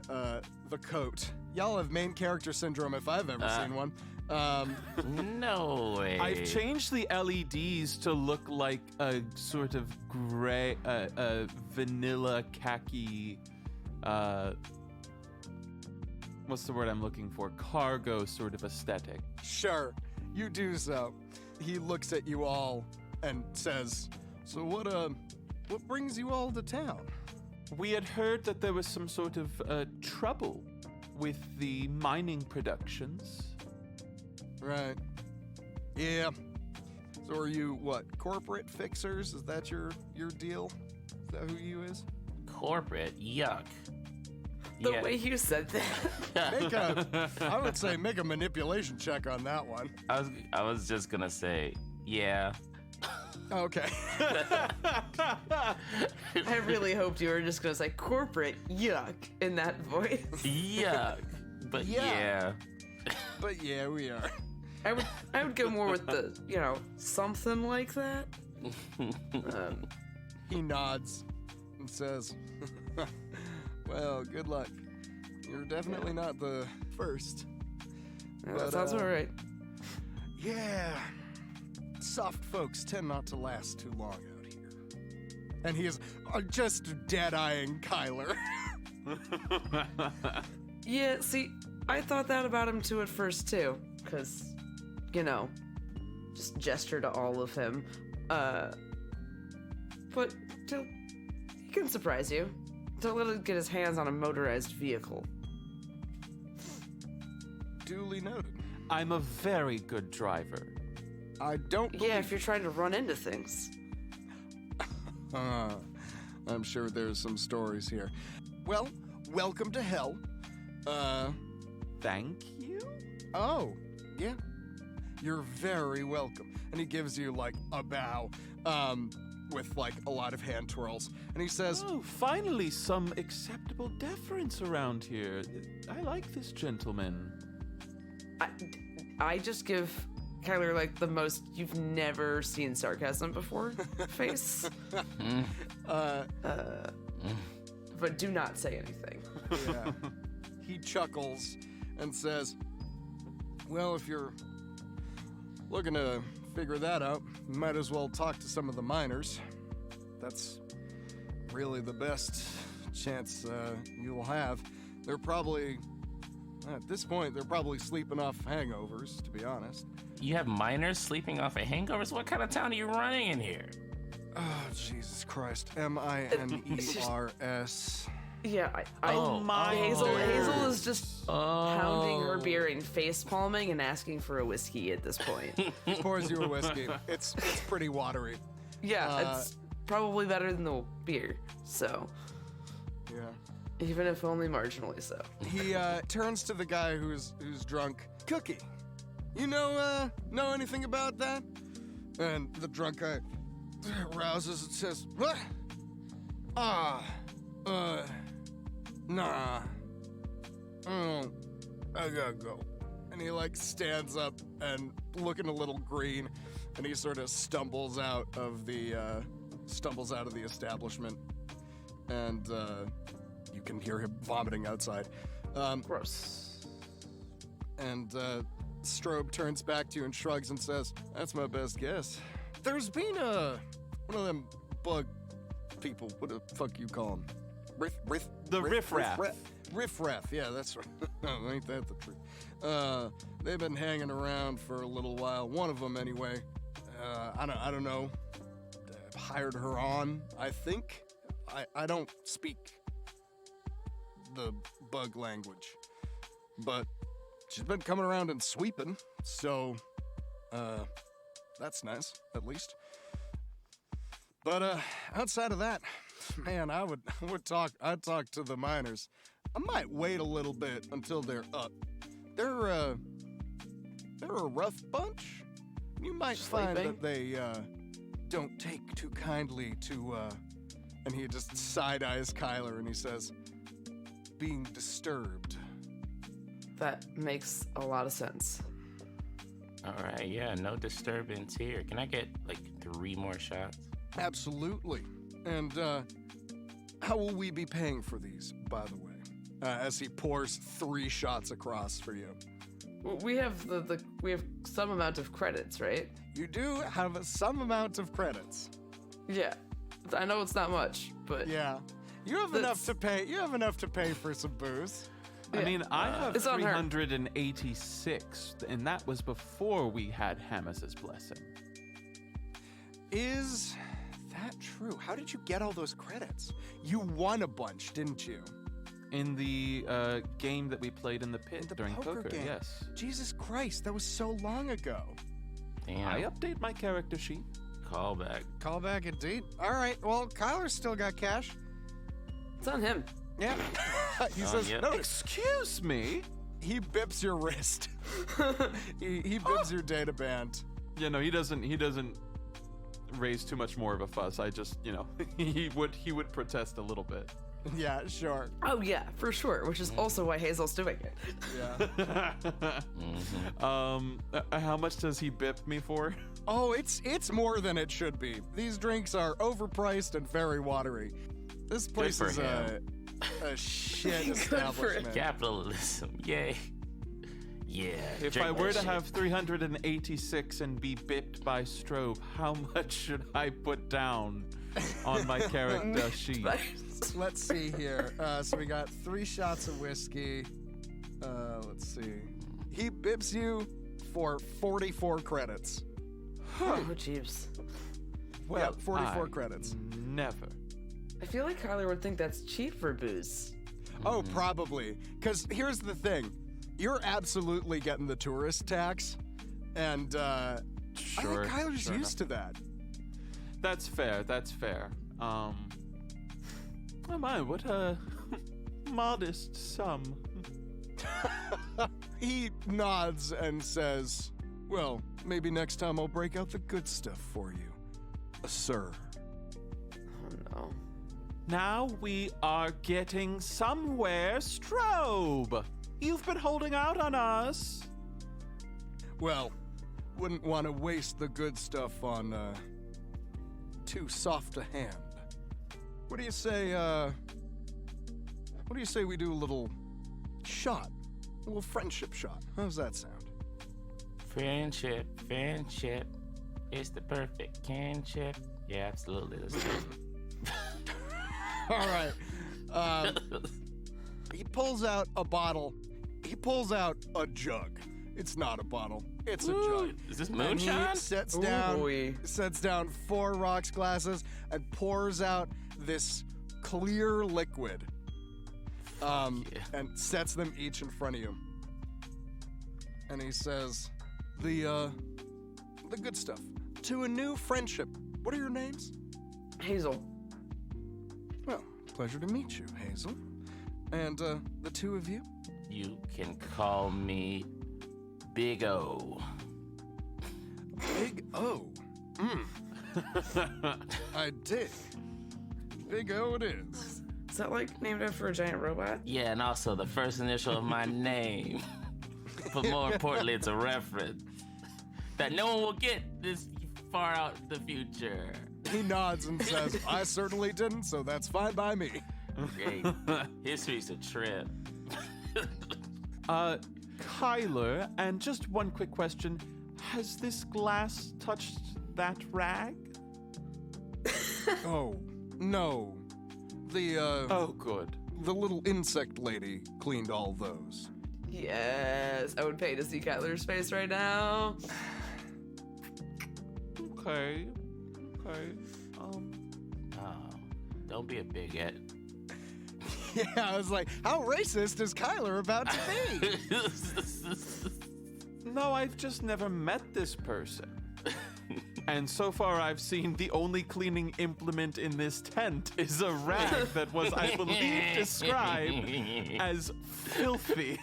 coat. Y'all have main character syndrome if I've ever seen one. No way. I've changed the LEDs to look like a sort of gray, vanilla khaki. What's the word I'm looking for? Cargo sort of aesthetic. Sure, you do so. He looks at you all and says, "So what brings you all to town?" We had heard that there was some sort of trouble with the mining productions. Right. Yeah. So are you what? Corporate fixers? Is that your deal? Is that who you is? Corporate? Yuck. The way you said that. I would say make a manipulation check on that one. I was just gonna say, yeah. Okay. I really hoped you were just gonna say corporate yuck in that voice. Yuck. But yeah. But yeah, we are. I would go more with the, something like that. He nods and says, well, good luck. You're definitely not the first. Yeah, that sounds all right. Yeah. Soft folks tend not to last too long out here. And he is just dead-eyeing Kyler. Yeah, see, I thought that about him too at first too, because, you know, just gesture to all of him. But he can surprise you. Don't let him get his hands on a motorized vehicle. Duly noted. I'm a very good driver. I don't. Yeah, if you're trying to run into things. I'm sure there's some stories here. Well, welcome to hell. Thank you? Oh, yeah. You're very welcome. And he gives you, like, a bow, with, like, a lot of hand twirls. And he says, Oh, finally some acceptable deference around here. I like this gentleman. I just give Kyler, like, the most you've never seen sarcasm before face. But do not say anything. yeah. He chuckles and says, well, if you're looking to figure that out, you might as well talk to some of the miners. That's really the best chance you'll have. They're probably, at this point, they're probably sleeping off hangovers, to be honest. You have miners sleeping off of hangovers? What kind of town are you running in here? Oh, Jesus Christ. M-I-N-E-R-S. Yeah, my Hazel God. is just pounding her beer and face palming and asking for a whiskey at this point. He pours you a whiskey. It's pretty watery. Yeah, it's probably better than the beer, so Yeah. even if only marginally so. He turns to the guy who's drunk. Cookie, you know anything about that? And the drunk guy rouses and says, what? Nah. I gotta go. And he, like, stands up and looking a little green, and he sort of stumbles out of the establishment. And you can hear him vomiting outside. Gross. And Strobe turns back to you and shrugs and says, that's my best guess. There's been one of them bug people. What the fuck you call them? Riffraff. Riffraff, yeah, that's right. Ain't that the truth? They've been hanging around for a little while. One of them, anyway. I don't know. Hired her on, I think. I don't speak the bug language, but she's been coming around and sweeping, so that's nice, at least. But outside of that, man, I'd talk to the miners. I might wait a little bit until they're up. They're a rough bunch. You might find Sleeping? that they don't take too kindly to and he just side-eyes Kyler and he says, being disturbed. That makes a lot of sense. All right, yeah, no disturbance here. Can I get like 3 more shots? Absolutely. And how will we be paying for these, by the way? As he pours 3 shots across for you. We have we have some amount of credits, right? You do have some amount of credits. Yeah. I know it's not much, but Yeah. You have enough to pay. You have enough to pay for some booze. I mean, I have It's on her. 386, and that was before we had Hamas's blessing. Is that true? How did you get all those credits? You won a bunch, didn't you? In the game that we played in the pit The during poker, game. yes. Jesus Christ, that was so long ago. Damn. I update my character sheet. Call back. Call back indeed. All right. Well, Kyler's still got cash. it's on him. Yeah. He says, yeah. no, Excuse me? he bips your wrist. he bips your data band. Yeah, no, he doesn't raise too much more of a fuss. I just, he would protest a little bit. Yeah, sure. Oh yeah, for sure. Which is also why Hazel's doing it. Yeah. How much does he bip me for? Oh, it's more than it should be. These drinks are overpriced and very watery. This place for is a shit Good for establishment. Capitalism, yay. Yeah. If drink I were that to shit. have 386 and be bipped by Strobe, how much should I put down on my character sheet? Let's see here. So we got 3 shots of whiskey. Let's see. He bips you for 44 credits. Oh, jeeps. Well, 44 credits. Never. I feel like Kyler would think that's cheap for booze. Oh, probably. Because here's the thing. You're absolutely getting the tourist tax. And I think Kyler's used to that. That's fair. Oh my, what a modest sum. He nods and says, well, maybe next time I'll break out the good stuff for you, sir. Oh no. Now we are getting somewhere, Strobe. You've been holding out on us. Well, wouldn't want to waste the good stuff on too soft a hand. What do you say we do a little shot? A little friendship shot. How's that sound? Friendship. It's the perfect kinship. Yeah, absolutely. Let's do it. All right. He pulls out a bottle. He pulls out a jug. It's not a bottle. It's a jug. Is this And moonshine? he sets Ooh-wee. down 4 rocks glasses and pours out this clear liquid. And sets them each in front of you. And he says, the good stuff. To a new friendship. What are your names? Hazel. Well, pleasure to meet you, Hazel. And the two of you? You can call me Big O. Big O. I dig. Big O it is. Is that like named after a giant robot? Yeah, and also the first initial of my name. But more importantly, it's a reference that no one will get this far out in the future. He nods and says, I certainly didn't, so that's fine by me. Great. History's a trip. Kyler, and just one quick question. Has this glass touched that rag? Oh, no. Oh, good. The little insect lady cleaned all those. Yes, I would pay to see Kyler's face right now. Okay. Oh, don't be a bigot. Yeah, I was like, how racist is Kyler about to be? No, I've just never met this person. And so far I've seen the only cleaning implement in this tent is a rag that was, I believe, described as filthy.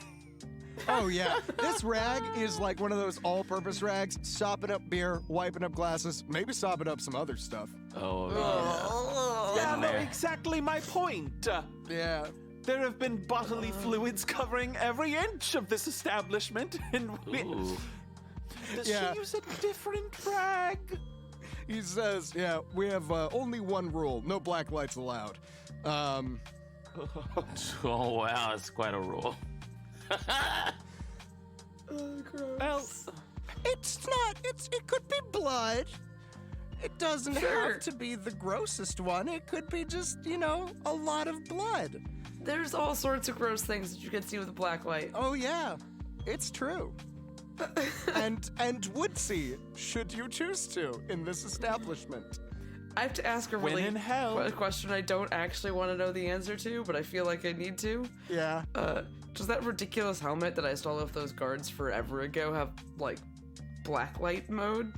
Oh, yeah. This rag is like one of those all-purpose rags, sopping up beer, wiping up glasses, maybe sopping up some other stuff. Oh, Yeah, no, there. exactly my point. Yeah. There have been bodily fluids covering every inch of this establishment, and Ooh. does Yeah. she use a different rag? He says, yeah, we have only one rule. No black lights allowed. Oh, wow, it's quite a rule. Well, It's not. It could be blood. It doesn't Sure. have to be the grossest one. It could be just, a lot of blood. There's all sorts of gross things that you can see with a black light. Oh, yeah. It's true. and would see, should you choose to, in this establishment. I have to ask a When really in hell. a question I don't actually want to know the answer to, but I feel like I need to. Yeah. Does that ridiculous helmet that I stole off those guards forever ago have, like, blacklight mode?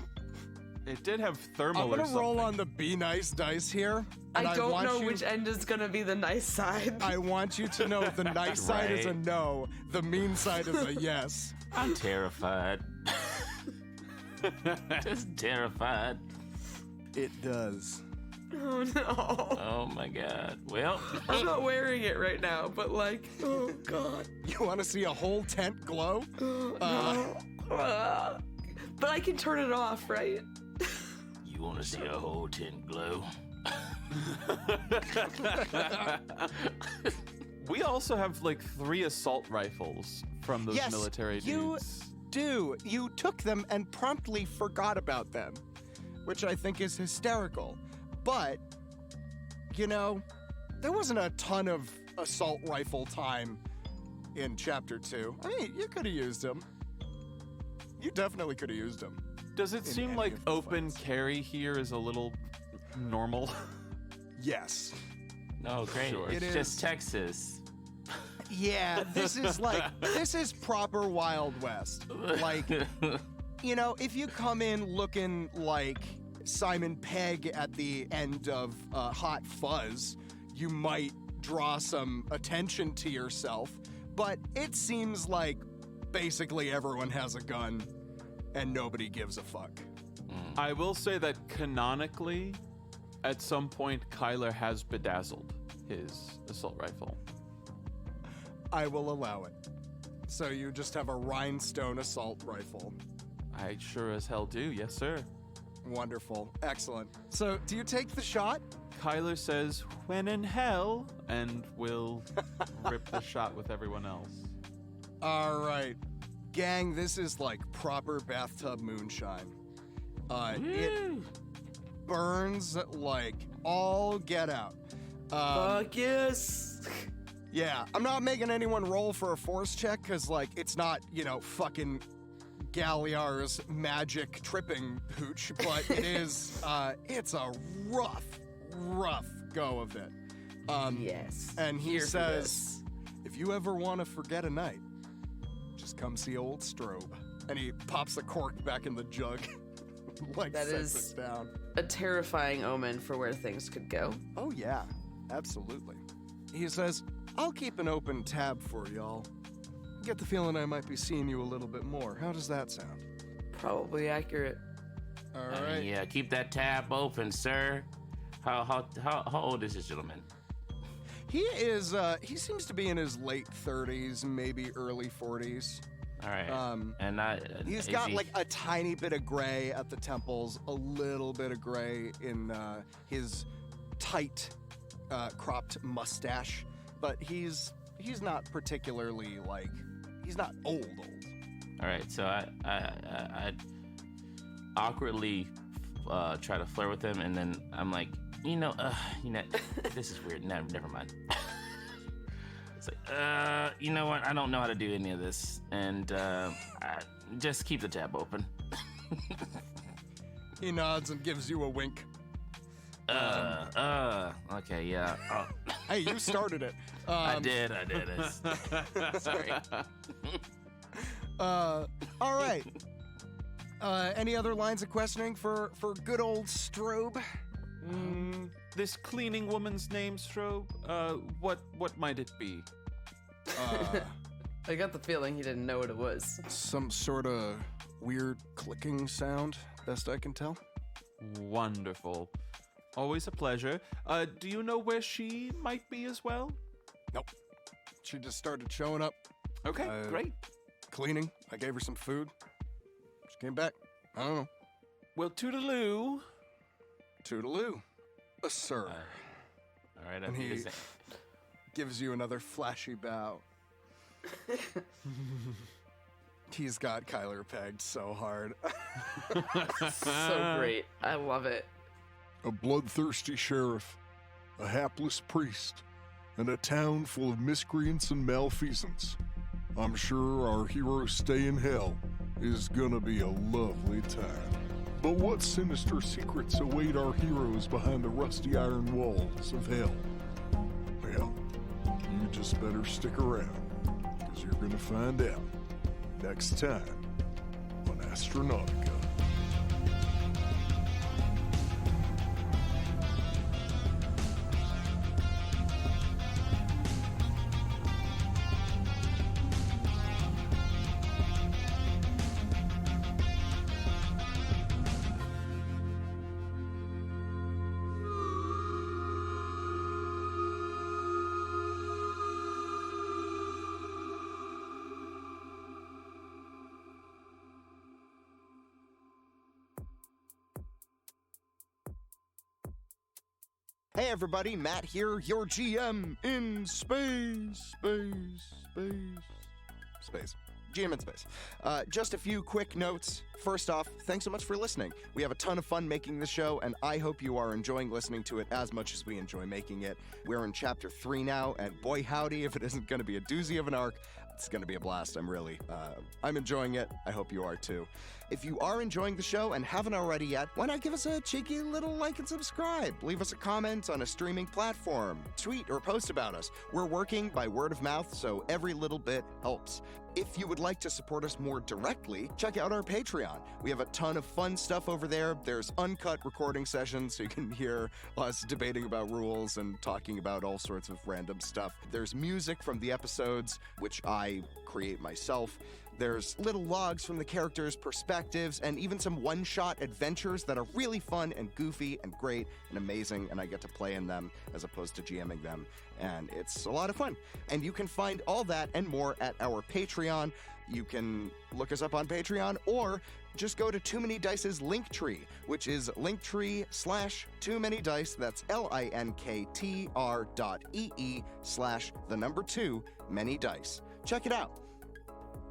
it did have thermal I'm or gonna something. roll on the be nice dice here. And I don't want know you- which end is gonna be the nice side. I want you to know the nice side is a Right. no, the mean side is a yes. I'm terrified. Just terrified. It does. Oh no. Oh my god. Well, I'm not wearing it right now, but like, oh god. You want to see a whole tent glow? But I can turn it off, right? you want to see a whole tent glow? We also have like 3 assault rifles from those Yes, military you dudes. do. You took them and promptly forgot about them, which I think is hysterical. But, there wasn't a ton of assault rifle time in Chapter 2. I mean, you could have used him. You definitely could have used him. Does it in seem any like of the open fights. carry here is a little normal? Yes. No, great. Sure. It's It just is. Texas. Yeah, this is proper Wild West. Like, you know, if you come in looking like Simon Pegg at the end of Hot Fuzz, you might draw some attention to yourself. But it seems like basically everyone has a gun and nobody gives a fuck. I will say that canonically, at some point, Kyler has bedazzled his assault rifle. I will allow it. So you just have a rhinestone assault rifle. I sure as hell do, yes, sir. Wonderful. Excellent. So do you take the shot? Kyler says, when in hell, and will rip the shot with everyone else. All right. Gang, this is like proper bathtub moonshine. It burns like all get out. Fuck yes. Yeah, I'm not making anyone roll for a force check because, like, it's not, you know, fucking Galliar's magic tripping hooch, but it is, it's a rough go of it. Yes. And he Here for says, this. if you ever want to forget a night, just come see old Strobe. And he pops the cork back in the jug, like That sets is- it down. a terrifying omen for where things could go. Oh, yeah, absolutely. He says, I'll keep an open tab for y'all. I get the feeling I might be seeing you a little bit more. How does that sound? Probably accurate. All right. Yeah, keep that tab open, sir. How old is this gentleman? He is, he seems to be in his late 30s, maybe early 40s. All right. Um, He's is got he- like a tiny bit of gray at the temples, a little bit of gray in his tight, cropped mustache, but he's not particularly like he's not old. All right, so I awkwardly try to flirt with him, and then I'm like, this is weird. Never mind. It's like, you know what? I don't know how to do any of this, and just keep the tab open. He nods and gives you a wink. Okay, yeah. Oh, Hey, you started it. I did. Sorry. All right. Any other lines of questioning for good old Strobe? This cleaning woman's name, Strobe, what might it be? I got the feeling he didn't know what it was. Some sort of weird clicking sound, best I can tell. Wonderful. Always a pleasure. Do you know where she might be as well? Nope. She just started showing up, Okay, great. cleaning. I gave her some food. She came back. I don't know. Well, toodaloo. Toodaloo. Sir. All right. And he gives you another flashy bow. He's got Kyler pegged so hard. So great. I love it. A bloodthirsty sheriff, a hapless priest, and a town full of miscreants and malfeasance. I'm sure our hero's stay in hell is gonna be a lovely time. But what sinister secrets await our heroes behind the rusty iron walls of hell? Well, you just better stick around, because you're gonna find out next time on Astronautica. Hey everybody, Matt here, your GM in space. GM in Space. Just a few quick notes. First off, thanks so much for listening. We have a ton of fun making this show, and I hope you are enjoying listening to it as much as we enjoy making it. We're in Chapter 3 now, and boy howdy, if it isn't going to be a doozy of an arc, it's going to be a blast. I'm enjoying it. I hope you are too. If you are enjoying the show and haven't already yet, why not give us a cheeky little like and subscribe? Leave us a comment on a streaming platform. Tweet or post about us. We're working by word of mouth, so every little bit helps. If you would like to support us more directly, check out our Patreon. We have a ton of fun stuff over there. There's uncut recording sessions, so you can hear us debating about rules and talking about all sorts of random stuff. There's music from the episodes, which I create myself. There's little logs from the characters' perspectives, and even some one-shot adventures that are really fun and goofy and great and amazing, and I get to play in them as opposed to GMing them, and it's a lot of fun. And you can find all that and more at our Patreon. You can look us up on Patreon, or just go to Too Many Dice's Linktree, which is linktree/TooManyDice. That's linktr.ee/2 many dice.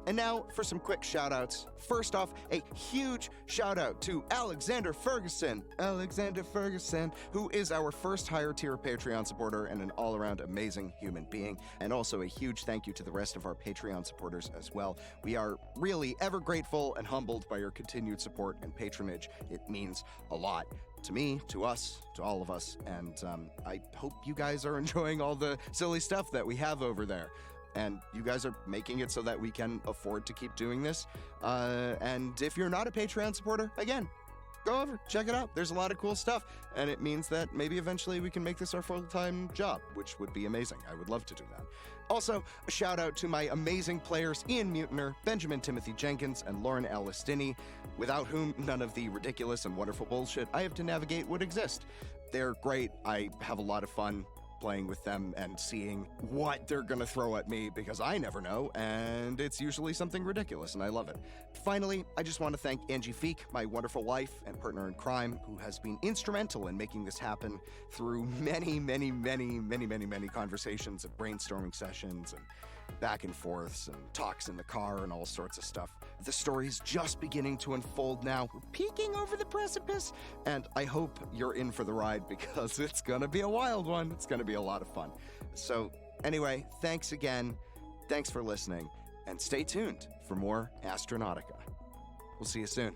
And now for some quick shout-outs. First off, a huge shout-out to Alexander Ferguson, who is our first higher tier Patreon supporter and an all-around amazing human being. And also a huge thank you to the rest of our Patreon supporters as well. We are really ever grateful and humbled by your continued support and patronage. It means a lot to me, to us, to all of us, and I hope you guys are enjoying all the silly stuff that we have over there. And you guys are making it so that we can afford to keep doing this. And if you're not a Patreon supporter, again, go over, check it out. There's a lot of cool stuff. And it means that maybe eventually we can make this our full-time job, which would be amazing. I would love to do that. Also, a shout out to my amazing players, Ian Mutiner, Benjamin Timothy Jenkins, and Lauren Alice Stinney, without whom none of the ridiculous and wonderful bullshit I have to navigate would exist. They're great. I have a lot of fun playing with them and seeing what they're gonna throw at me, because I never know, and it's usually something ridiculous, and I love it. Finally, I just want to thank Angie Feek, my wonderful wife and partner in crime, who has been instrumental in making this happen through many conversations and brainstorming sessions and back and forths and talks in the car and all sorts of stuff. The story's just beginning to unfold now. We're peeking over the precipice, and I hope you're in for the ride, because it's gonna be a wild one. It's gonna be a lot of fun. So anyway, thanks again. Thanks for listening, and stay tuned for more Astronautica. We'll see you soon.